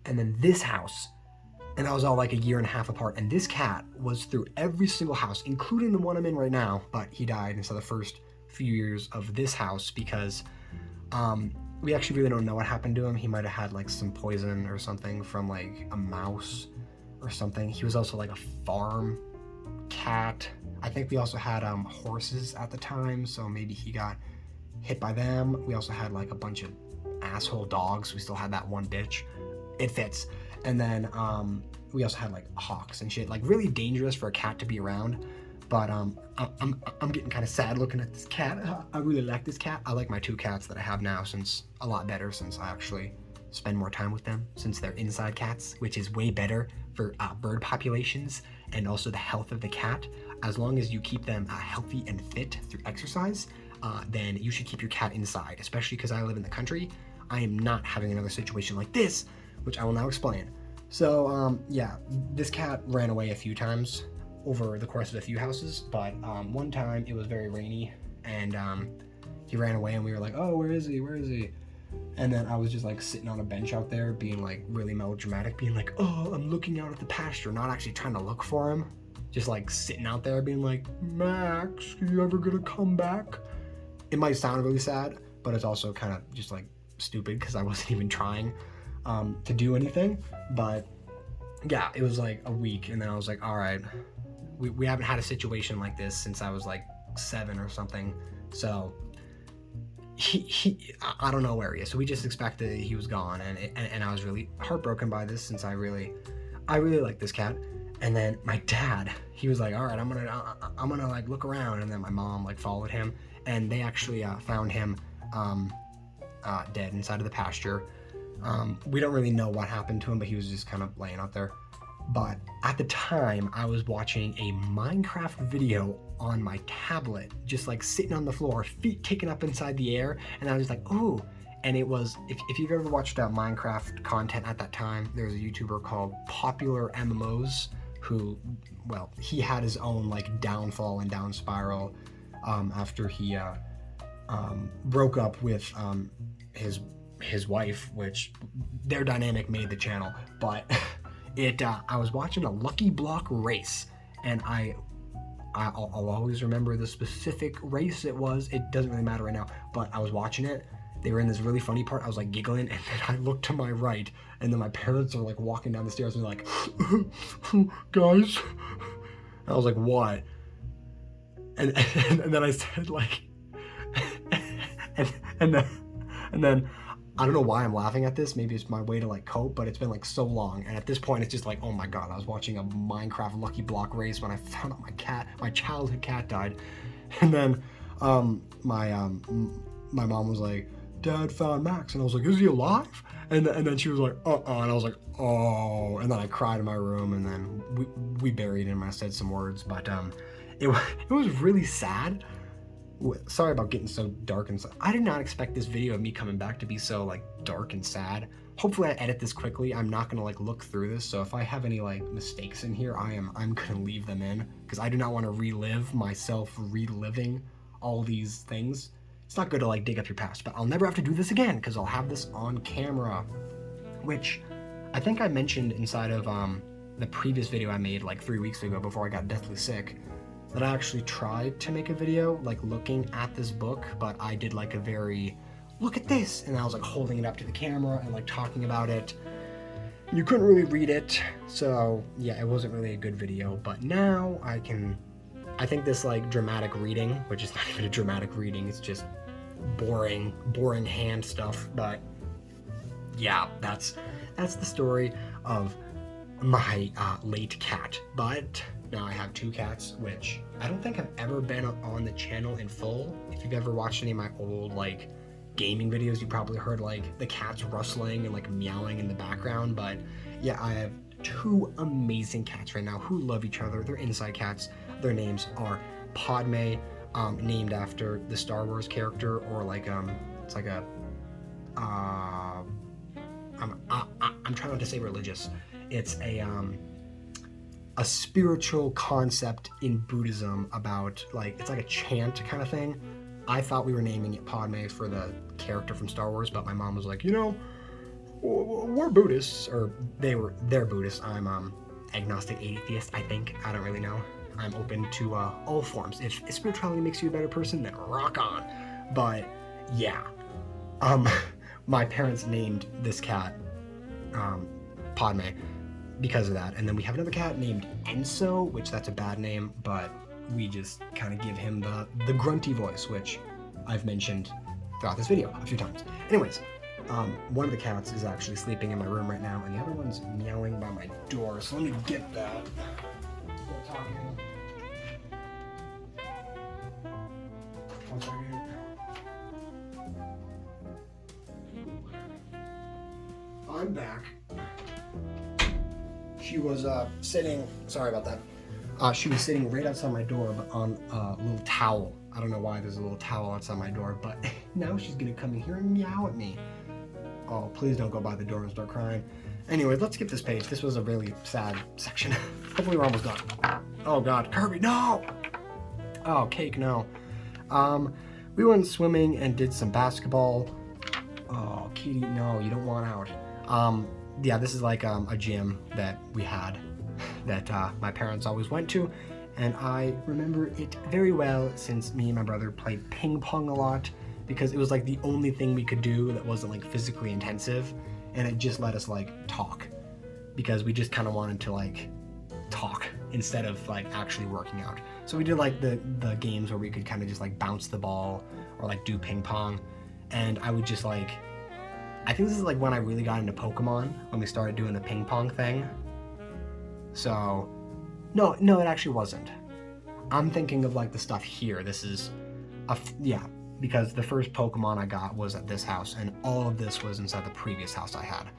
and then this house. And that was all like a year and a half apart. And this cat was through every single house, including the one I'm in right now. But he died inside the first few years of this house because we actually really don't know what happened to him. He might have had like some poison or something from like a mouse or something. He was also like a farm cat. I think we also had horses at the time, so maybe he got hit by them. We also had like a bunch of asshole dogs. We still had that one bitch. It fits. And then we also had like hawks and shit, like really dangerous for a cat to be around. But I'm getting kind of sad looking at this cat. I really like this cat. I like my 2 cats that I have now a lot better since I actually spend more time with them, since they're inside cats, which is way better for bird populations and also the health of the cat. As long as you keep them healthy and fit through exercise, then you should keep your cat inside, especially because I live in the country. I am not having another situation like this, which I will now explain. So, yeah, this cat ran away a few times over the course of a few houses, but one time it was very rainy, and he ran away, and we were like, oh, where is he? Where is he? And then I was just like sitting on a bench out there being like really melodramatic, being like, oh, I'm looking out at the pasture, not actually trying to look for him. Just like sitting out there being like, Max, are you ever gonna come back? It might sound really sad, but it's also kind of just like stupid because I wasn't even trying to do anything. But yeah, it was like a week, and then I was like, all right, we haven't had a situation like this since I was like 7 or something. So I don't know where he is. So we just expected he was gone, and I was really heartbroken by this since I really like this cat. And then my dad, he was like, all right, I'm gonna like look around. And then my mom like followed him, and they actually found him dead inside of the pasture. We don't really know what happened to him, but he was just kind of laying out there. But at the time, I was watching a Minecraft video on my tablet, just like sitting on the floor, feet kicking up inside the air, and I was like, ooh. And it was, if you've ever watched Minecraft content at that time, there was a YouTuber called Popular MMOs, who, well, he had his own like downfall and down spiral after he broke up with his wife, which their dynamic made the channel. But I was watching a Lucky Block race, and I'll always remember the specific race it was. It doesn't really matter right now, but I was watching it. They were in this really funny part. I was like giggling, and then I looked to my right, and then my parents are like walking down the stairs and like, guys. I was like, what? And then I said like, and then I don't know why I'm laughing at this. Maybe it's my way to like cope, but it's been like so long, and at this point it's just like, oh my god, I was watching a Minecraft Lucky Block race when I found out my childhood cat died. And then my mom was like, Dad found Max, and I was like, is he alive? And then she was like, and I was like, oh, and then I cried in my room, and then we buried him. I said some words, but it was really sad. Sorry about getting so dark and sad. I did not expect this video of me coming back to be so like dark and sad. Hopefully I edit this quickly. I'm not gonna like look through this, so if I have any like mistakes in here, I'm gonna leave them in, because I do not want to relive myself reliving all these things. It's not good to like dig up your past, but I'll never have to do this again because I'll have this on camera, which I think I mentioned inside of the previous video I made like 3 weeks ago before I got deathly sick, that I actually tried to make a video like looking at this book, but I did like a very look at this, and I was like holding it up to the camera and like talking about it. You couldn't really read it, so yeah, it wasn't really a good video. But now I think this like dramatic reading, which is not even a dramatic reading, it's just boring hand stuff. But yeah, that's the story of my late cat. But now I have 2 cats, which I don't think I've ever been on the channel in full. If you've ever watched any of my old like gaming videos, you probably heard like the cats rustling and like meowing in the background. But yeah, I have 2 amazing cats right now who love each other. They're inside cats. Their names are Padme, named after the Star Wars character, or like it's like a I'm trying not to say religious. It's a spiritual concept in Buddhism about like, it's like a chant kind of thing. I thought we were naming it Padme for the character from Star Wars, but my mom was like, you know, we're Buddhists, or they're Buddhists. I'm agnostic atheist, I think. I don't really know. I'm open to all forms. If spirituality makes you a better person, then rock on. But yeah, my parents named this cat Padme because of that. And then we have another cat named Enso, which that's a bad name, but we just kind of give him the grunty voice, which I've mentioned throughout this video a few times. Anyways, one of the cats is actually sleeping in my room right now, and the other one's meowing by my door. So let me get that. One second. I'm back. She was sitting, sorry about that. She was sitting right outside my door, but on a little towel. I don't know why there's a little towel outside my door, but now she's gonna come in here and meow at me. Oh, please don't go by the door and start crying. Anyway, let's skip this page. This was a really sad section. Hopefully we're almost done. Oh God, Kirby, no! Oh, Cake, no. We went swimming and did some basketball. Oh, Kitty, no, you don't want out. Yeah, this is like a gym that we had that my parents always went to, and I remember it very well since me and my brother played ping pong a lot, because it was like the only thing we could do that wasn't like physically intensive, and it just let us like talk, because we just kind of wanted to like talk instead of like actually working out. So we did like the games where we could kind of just like bounce the ball or like do ping pong, and I would just like, I think this is like when I really got into Pokemon, when we started doing the ping pong thing. So no, it actually wasn't. I'm thinking of like the stuff here. This is yeah, because the first Pokemon I got was at this house, and all of this was inside the previous house I had,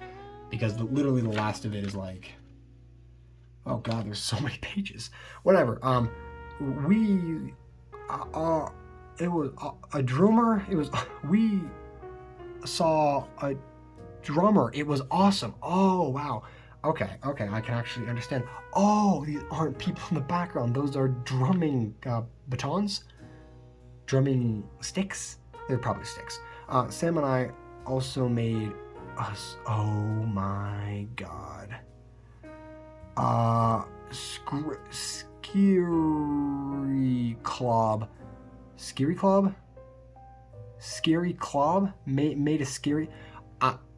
because literally the last of it is like, oh God, there's so many pages. Whatever. It was a drummer. We saw a drummer. It was awesome. Oh wow. Okay, I can actually understand. Oh, these aren't people in the background. Those are drumming batons? Drumming sticks? They're probably sticks. Sam and I also made us, oh my God. Scary Club. Scary Club? Scary Club? Made a scary...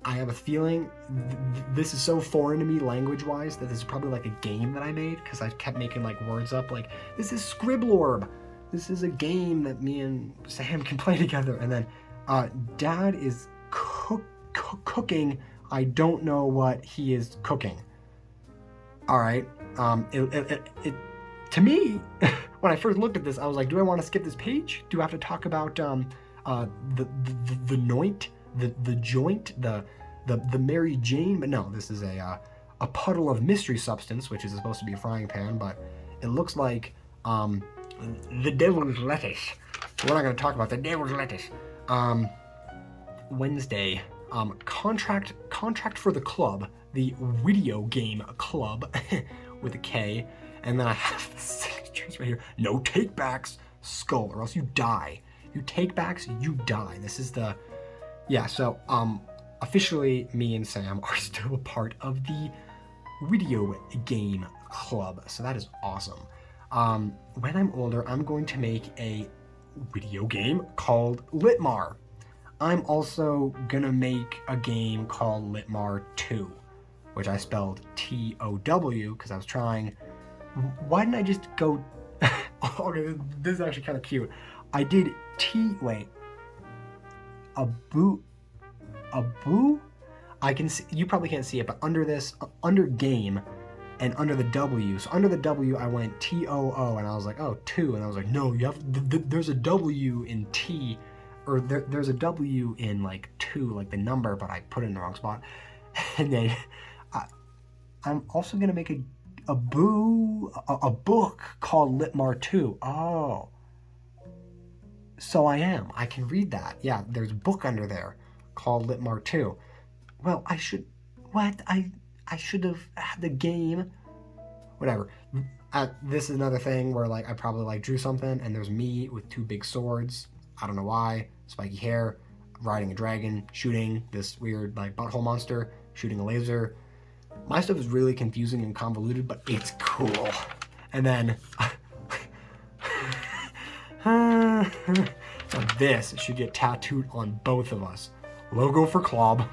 I have a feeling this is so foreign to me language-wise that this is probably like a game that I made, because I kept making like words up like, this is Scribblorb. This is a game that me and Sam can play together. And then Dad is cooking. I don't know what he is cooking. All right. To me, when I first looked at this, I was like, do I want to skip this page? Do I have to talk about the noint? The joint, the Mary Jane, but no, this is a puddle of mystery substance, which is supposed to be a frying pan, but it looks like the devil's lettuce. We're not going to talk about the devil's lettuce. Wednesday, contract for the club, the video game club with a K, and then I have the signatures right here. No takebacks, skull, or else you die. If you take backs, you die. This is the... Yeah, so officially me and Sam are still a part of the video game club, so that is awesome. When I'm older, I'm going to make a video game called Litmar. I'm also gonna make a game called Litmar 2, which I spelled T-O-W because I was trying... Why didn't I just go... Okay, this is actually kind of cute. I did wait. A boo? I can see, you probably can't see it, but under this, under game and under the W, so under the W I went T-O-O, and I was like, oh, 2, and I was like, no, you have, there's a W in T, or there's a W in like 2, like the number, but I put it in the wrong spot. And then I'm also gonna make a book called Litmar 2. Oh. So I can read that. Yeah, there's a book under there called Litmar 2. Well, I should have had the game. Whatever. This is another thing where like I probably like drew something and there's me with 2 big swords. I don't know why. Spiky hair, riding a dragon, shooting this weird like butthole monster, shooting a laser. My stuff is really confusing and convoluted, but it's cool. And then this should get tattooed on both of us. Logo for club.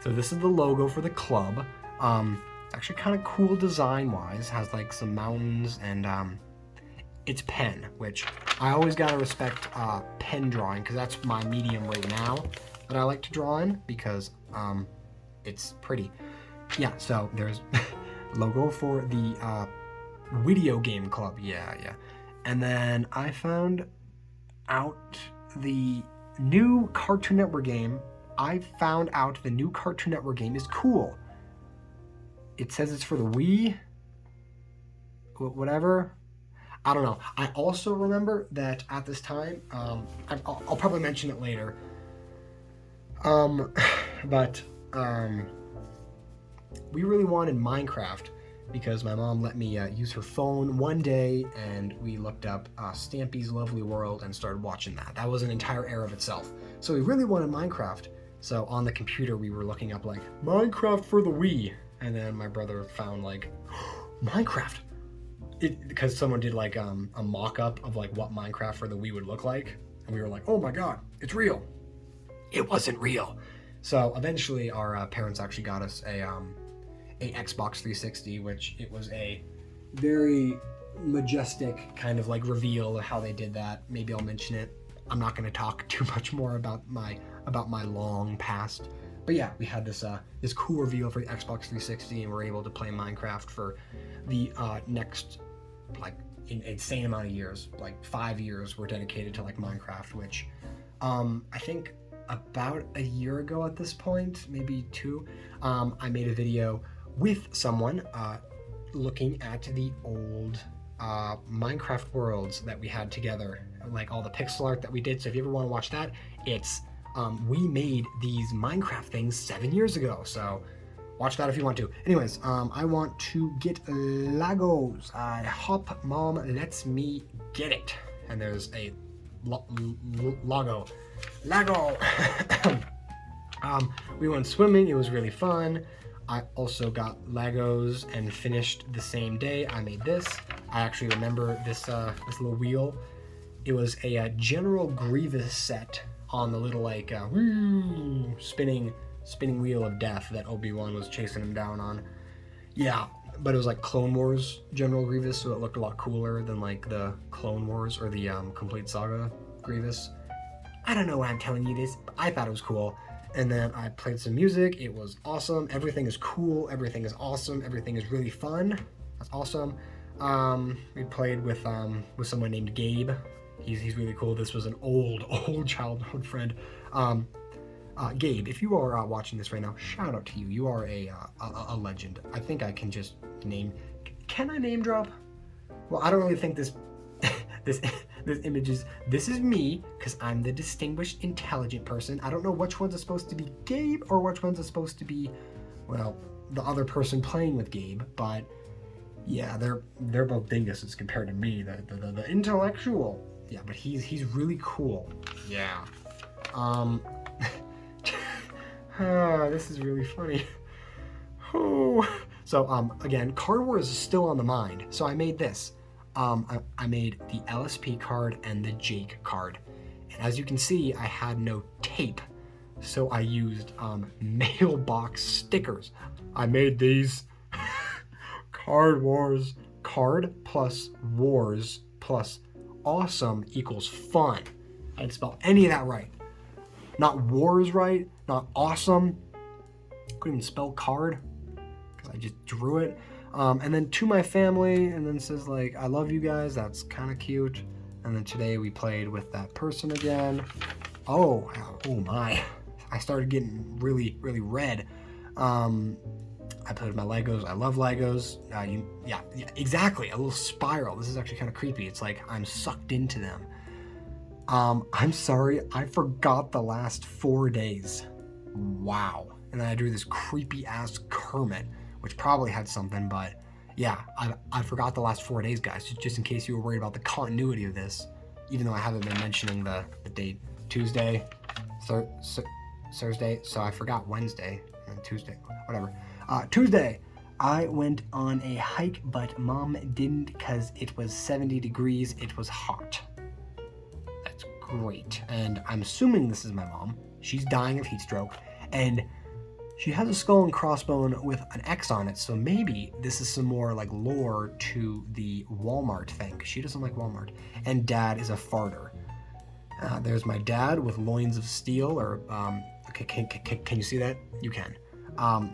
So this is the logo for the club. It's actually kind of cool design-wise. Has like some mountains and it's pen, which I always gotta respect pen drawing because that's my medium right now that I like to draw in because it's pretty. Yeah, so there's logo for the video game club. Yeah. And then I found out the new Cartoon Network game. I found out the new Cartoon Network game is cool. It says it's for the Wii. Whatever. I don't know. I also remember that at this time, I'll probably mention it later. Um, but we really wanted Minecraft because my mom let me use her phone one day, and we looked up Stampy's Lovely World and started watching that. That was an entire era of itself. So we really wanted Minecraft. So on the computer, we were looking up like Minecraft for the Wii, and then my brother found like Minecraft. Because someone did like a mock-up of like what Minecraft for the Wii would look like, and we were like, oh my god, it's real. It wasn't real. So eventually our parents actually got us a Xbox 360, which it was a very majestic kind of like reveal of how they did that. Maybe I'll mention it. I'm not going to talk too much more about my long past. But yeah, we had this this cool reveal for the Xbox 360, and we're able to play Minecraft for the next like insane amount of years. Like 5 years were dedicated to like Minecraft, which I think about a year ago at this point, maybe 2, I made a video with someone looking at the old Minecraft worlds that we had together, like all the pixel art that we did. So if you ever want to watch that, it's we made these Minecraft things 7 years ago, so watch that if you want to. Anyways, I want to get Legos. I hope mom lets me get it. And there's a Lego. We went swimming. It was really fun. I also got Legos and finished the same day. I made this. I actually remember this this little wheel. It was a General Grievous set on the little like spinning wheel of death that Obi-Wan was chasing him down on. Yeah, but it was like Clone Wars General Grievous, so it looked a lot cooler than like the Clone Wars or the Complete Saga Grievous. I don't know why I'm telling you this, but I thought it was cool. And then I played some music. It was awesome. Everything is cool. Everything is awesome. Everything is really fun. That's awesome. We played with someone named Gabe. He's really cool. This was an old childhood friend. Gabe, if you are watching this right now, shout out to you. You are a legend. I think I can just name. Can I name drop? Well, I don't really think this this image is. This is me because I'm the distinguished, intelligent person. I don't know which ones are supposed to be Gabe or which ones are supposed to be, well, the other person playing with Gabe. But yeah, they're both dinguses compared to me, the intellectual. Yeah, but he's really cool. Yeah. This is really funny. Oh. So again, Card Wars is still on the mind. So I made this. I made the LSP card and the Jake card. And as you can see, I had no tape. So I used mailbox stickers. I made these. Card Wars. Card plus wars plus awesome equals fun. I didn't spell any of that right. Not wars right, not awesome. Couldn't even spell card because I just drew it. And then to my family, and then says like, I love you guys. That's kind of cute. And then today we played with that person again. Oh my. I started getting really, really red. I played with my Legos. I love Legos. Yeah, exactly. A little spiral. This is actually kind of creepy. It's like I'm sucked into them. I'm sorry. I forgot the last 4 days. Wow. And then I drew this creepy ass Kermit, which probably had something, but yeah, I forgot the last 4 days, guys. Just in case you were worried about the continuity of this, even though I haven't been mentioning the date. Tuesday, Thursday, so I forgot Wednesday and Tuesday, whatever. Tuesday, I went on a hike, but mom didn't because it was 70 degrees. It was hot. That's great. And I'm assuming this is my mom. She's dying of heat stroke, and she has a skull and crossbone with an X on it, so maybe this is some more like lore to the Walmart thing. She doesn't like Walmart. And dad is a farter. There's my dad with loins of steel, or can you see that? You can.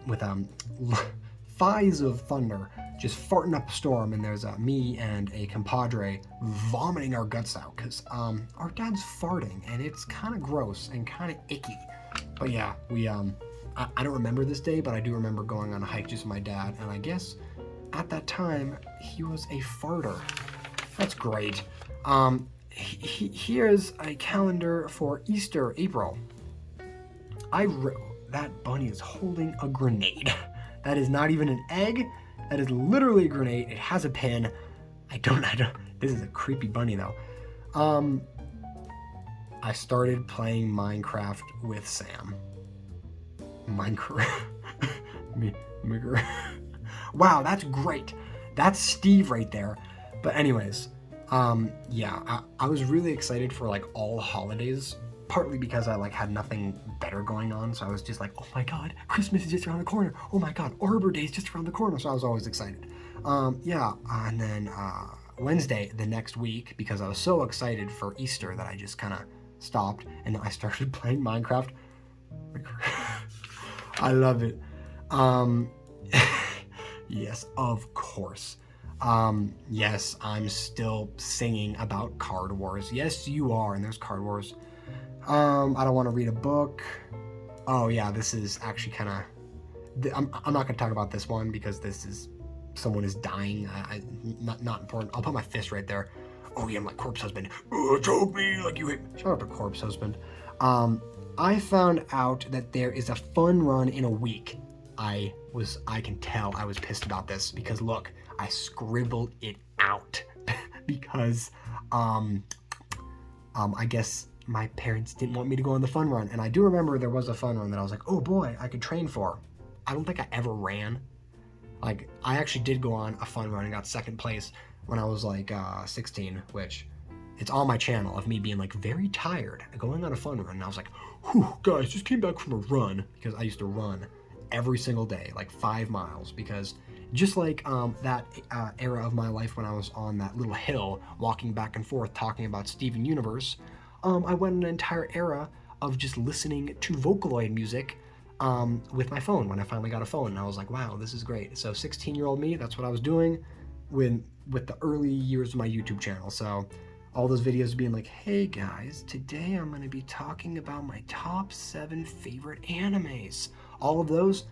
With thighs of thunder, just farting up a storm, and there's me and a compadre vomiting our guts out because our dad's farting, and it's kind of gross and kind of icky. But yeah, we I don't remember this day, but I do remember going on a hike just with my dad, and I guess at that time he was a farter. That's great. Here's a calendar for Easter, April. That bunny is holding a grenade. That is not even an egg. That is literally a grenade. It has a pin. I don't. This is a creepy bunny though. I started playing Minecraft with Sam. Minecraft. Wow, that's great. That's Steve right there. But anyways, yeah, I was really excited for like all the holidays, partly because I like had nothing better going on. So I was just like, oh my God, Christmas is just around the corner. Oh my God, Arbor Day is just around the corner. So I was always excited. Yeah, and then Wednesday, the next week, because I was so excited for Easter that I just kind of stopped and I started playing Minecraft. I love it. Yes, of course. Yes, I'm still singing about Card Wars. Yes, you are, and there's Card Wars. I don't want to read a book. Oh yeah, this is actually kind of. I'm not gonna talk about this one because this is someone is dying. Not important. I'll put my fist right there. Oh yeah, I'm like Corpse Husband. Choke me like you hate. Shut up, a Corpse Husband. I found out that there is a fun run in a week. I can tell I was pissed about this because look, I scribbled it out because I guess my parents didn't want me to go on the fun run, and I do remember there was a fun run that I was like, oh boy, I could train for. I don't think I ever ran. Like, I actually did go on a fun run and got second place when I was like 16, which it's on my channel of me being like very tired, going on a fun run, and I was like, whew, guys, just came back from a run, because I used to run every single day, like 5 miles, because just like that era of my life when I was on that little hill walking back and forth talking about Steven Universe, I went an entire era of just listening to Vocaloid music with my phone when I finally got a phone, and I was like, wow, this is great. So 16-year-old me, that's what I was doing with the early years of my YouTube channel. So all those videos being like, hey guys, today I'm going to be talking about my top 7 favorite animes. All of those,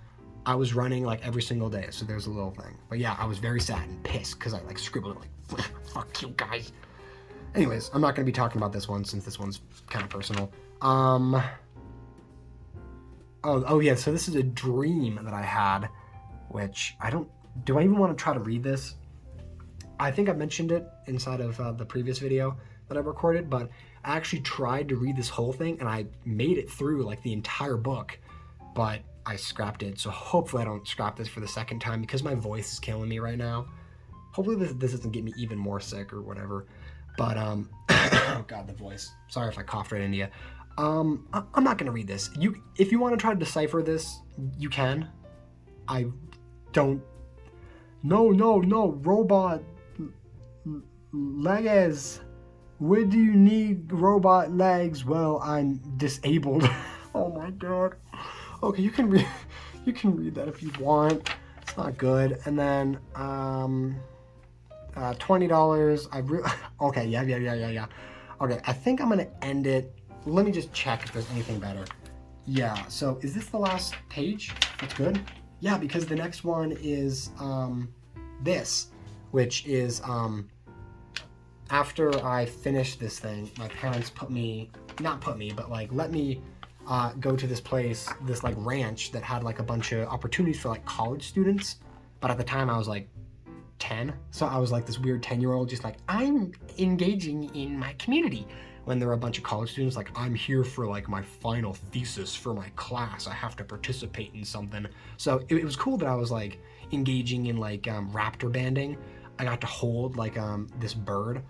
I was running like every single day, so there's a little thing. But yeah, I was very sad and pissed because I like scribbled it like, fuck you guys. Anyways, I'm not going to be talking about this one since this one's kind of personal. Oh yeah, so this is a dream that I had, which do I even want to try to read this? I think I mentioned it inside of the previous video that I recorded, but I actually tried to read this whole thing and I made it through like the entire book, but I scrapped it. So hopefully I don't scrap this for the second time because my voice is killing me right now. Hopefully this doesn't get me even more sick or whatever. But oh god, the voice. Sorry if I coughed right into you. I'm not gonna read this. If you want to try to decipher this, you can. I don't. No, robot legs. Where do you need robot legs? Well, I'm disabled. Oh my god. Okay, you can read that if you want. It's not good. And then $20. Okay, yeah. Okay, I think I'm gonna end it. Let me just check if there's anything better. Yeah, so is this the last page? That's good. Yeah, because the next one is this, which is after I finished this thing, my parents let me go to this place, this like ranch that had like a bunch of opportunities for like college students. But at the time I was like 10, so I was like this weird 10-year-old just like, I'm engaging in my community, when there were a bunch of college students like, I'm here for like my final thesis for my class, I have to participate in something. So it was cool that I was like engaging in like raptor banding. I got to hold like this bird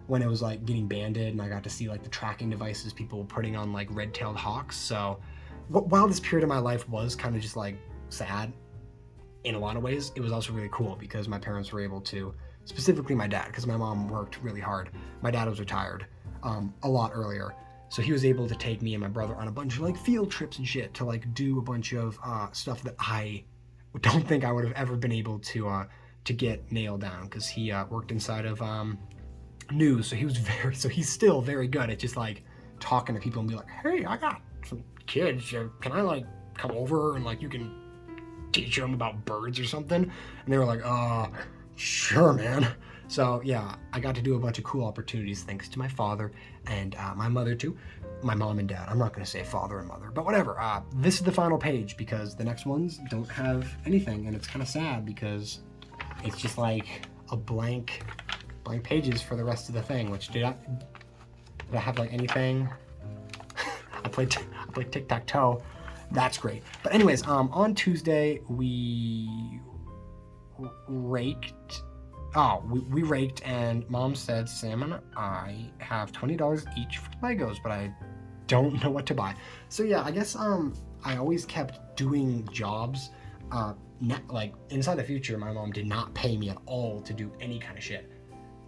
when it was like getting banded, and I got to see like the tracking devices people were putting on like red-tailed hawks. So while this period of my life was kind of just like sad in a lot of ways, it was also really cool because my parents were able to, specifically my dad, because my mom worked really hard. My dad was retired a lot earlier, so he was able to take me and my brother on a bunch of like field trips and shit to like do a bunch of stuff that I don't think I would have ever been able to get nailed down, because he worked inside of news, so he's still very good at just like talking to people and be like, hey, I got some kids, can I like come over and like you can teach them about birds or something? And they were like, sure, man. So yeah, I got to do a bunch of cool opportunities thanks to my father and my mother too. My mom and dad. I'm not going to say father and mother, but whatever. This is the final page because the next ones don't have anything, and it's kind of sad because it's just like a blank pages for the rest of the thing. Which did I have like anything? I played tic-tac-toe. That's great. But anyways, on Tuesday we raked. Oh, we raked, and Mom said, Sam and I have $20 each for Legos, but I don't know what to buy. So yeah, I guess I always kept doing jobs. Like Inside the Future, my mom did not pay me at all to do any kind of shit.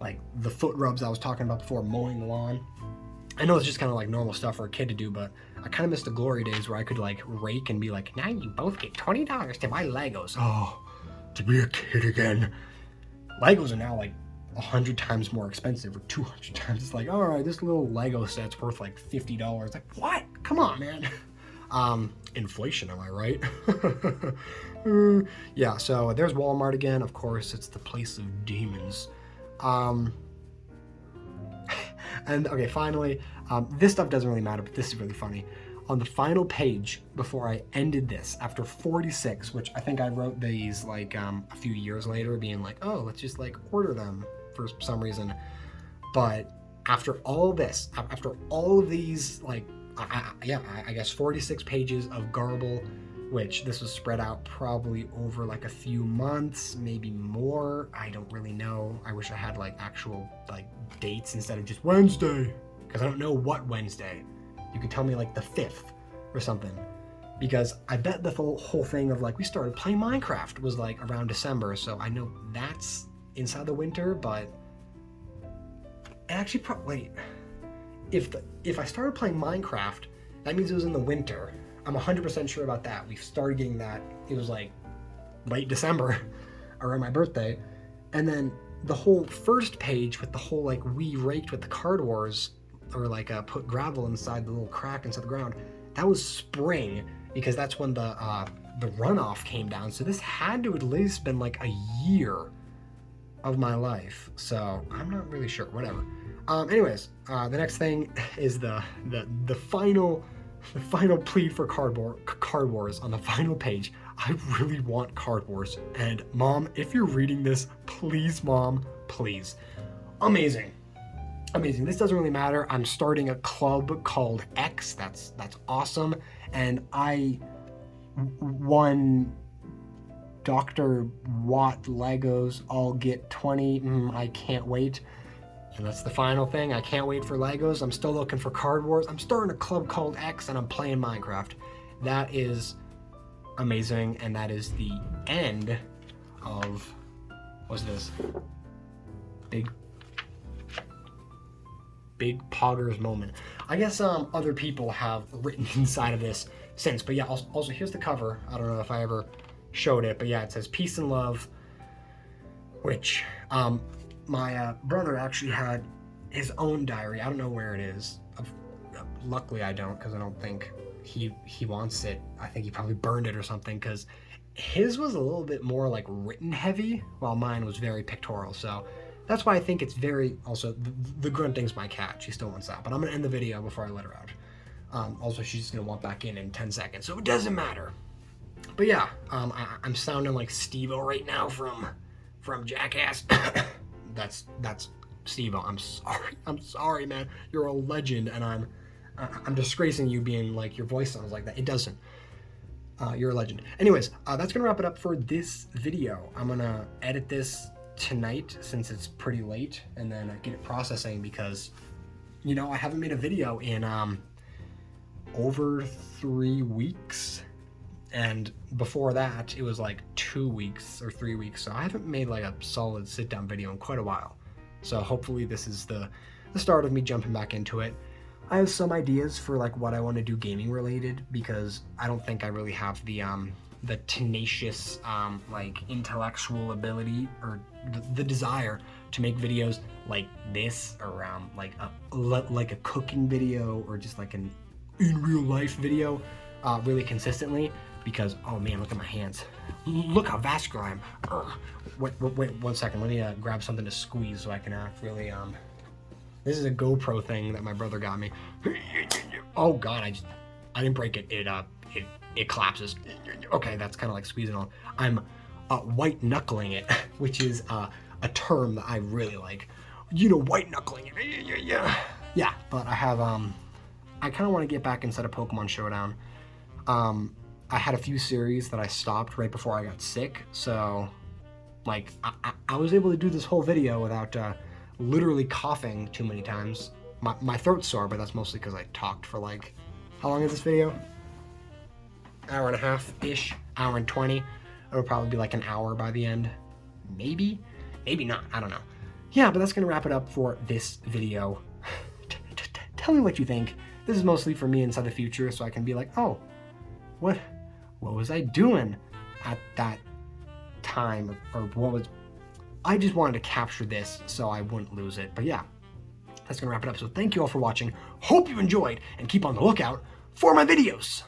Like the foot rubs I was talking about before, mowing the lawn. I know it's just kind of like normal stuff for a kid to do, but I kind of miss the glory days where I could like rake and be like, now you both get $20 to buy Legos. Oh, to be a kid again. Legos are now like 100 times more expensive, or 200 times. It's like, all right, this little Lego set's worth like $50. Like, what? Come on, man. Inflation, am I right? Yeah, so there's Walmart again. Of course, it's the place of demons. And okay, finally, this stuff doesn't really matter, but this is really funny. On the final page, before I ended this, after 46, which I think I wrote these like a few years later, being like, oh, let's just like order them for some reason. But after all this, after all of these, like, I guess 46 pages of garble, which this was spread out probably over like a few months, maybe more. I don't really know. I wish I had like actual like dates instead of just Wednesday, because I don't know what Wednesday. You could tell me like the 5th or something, because I bet the whole thing of like we started playing Minecraft was like around December, so I know that's inside the winter. But actually, wait, if I started playing Minecraft, that means it was in the winter. I'm 100% sure about that. We started getting that, it was like late December around my birthday. And then the whole first page with the whole like we raked with the Card Wars, or like put gravel inside the little crack inside the ground, that was spring, because that's when the runoff came down. So this had to at least been like a year of my life. So I'm not really sure, whatever. Anyways, the next thing is the final plead for Card Wars on the final page. I really want Card Wars, and Mom, if you're reading this, please, Mom, please. Amazing. This doesn't really matter. I'm starting a club called X. That's awesome. And I won Dr. Watt Legos. I'll get 20. I can't wait. And that's the final thing. I can't wait for Legos. I'm still looking for Card Wars. I'm starting a club called X, and I'm playing Minecraft. That is amazing, and that is the end of, what's this? Big Poggers moment. I guess other people have written inside of this since, but yeah, also here's the cover. I don't know if I ever showed it, but yeah, it says peace and love, which my brother actually had his own diary. I don't know where it is. Luckily I don't, because I don't think he wants it. I think he probably burned it or something, because his was a little bit more like written heavy, while mine was very pictorial. So that's why I think it's very, also, the grunting's my cat. She still wants that. But I'm going to end the video before I let her out. Also, she's just going to walk back in 10 seconds, so it doesn't matter. But yeah, I'm sounding like Steve-O right now from Jackass. That's Steve-O. I'm sorry, man. You're a legend, and I'm disgracing you being like, your voice sounds like that. It doesn't. You're a legend. Anyways, that's going to wrap it up for this video. I'm going to edit this tonight since it's pretty late, and then get it processing, because you know I haven't made a video in over 3 weeks, and before that it was like 2 weeks or 3 weeks, so I haven't made like a solid sit down video in quite a while. So hopefully this is the start of me jumping back into it. I have some ideas for like what I want to do gaming related, because I don't think I really have the tenacious like intellectual ability, or the desire to make videos like this, around like a cooking video, or just like an in real life video really consistently. because, oh man, look at my hands. Look how vascular I am. Wait, 1 second. Let me grab something to squeeze so I can really, this is a GoPro thing that my brother got me. Oh God, I didn't break it. It collapses. Okay, that's kind of like squeezing on. I'm white knuckling it, which is a term that I really like. You know, white knuckling it. Yeah, but I have, I kind of want to get back inside of Pokemon Showdown. I had a few series that I stopped right before I got sick, so like I was able to do this whole video without literally coughing too many times. My throat's sore, but that's mostly because I talked for like, how long is this video? Hour and a half-ish, hour and 20. It'll probably be like an hour by the end. Maybe not, I don't know. Yeah, but that's gonna wrap it up for this video. Tell me what you think. This is mostly for me inside the future, so I can be like, oh, what was I doing at that time, or I just wanted to capture this so I wouldn't lose it. But yeah, that's gonna wrap it up. So thank you all for watching. Hope you enjoyed, and keep on the lookout for my videos.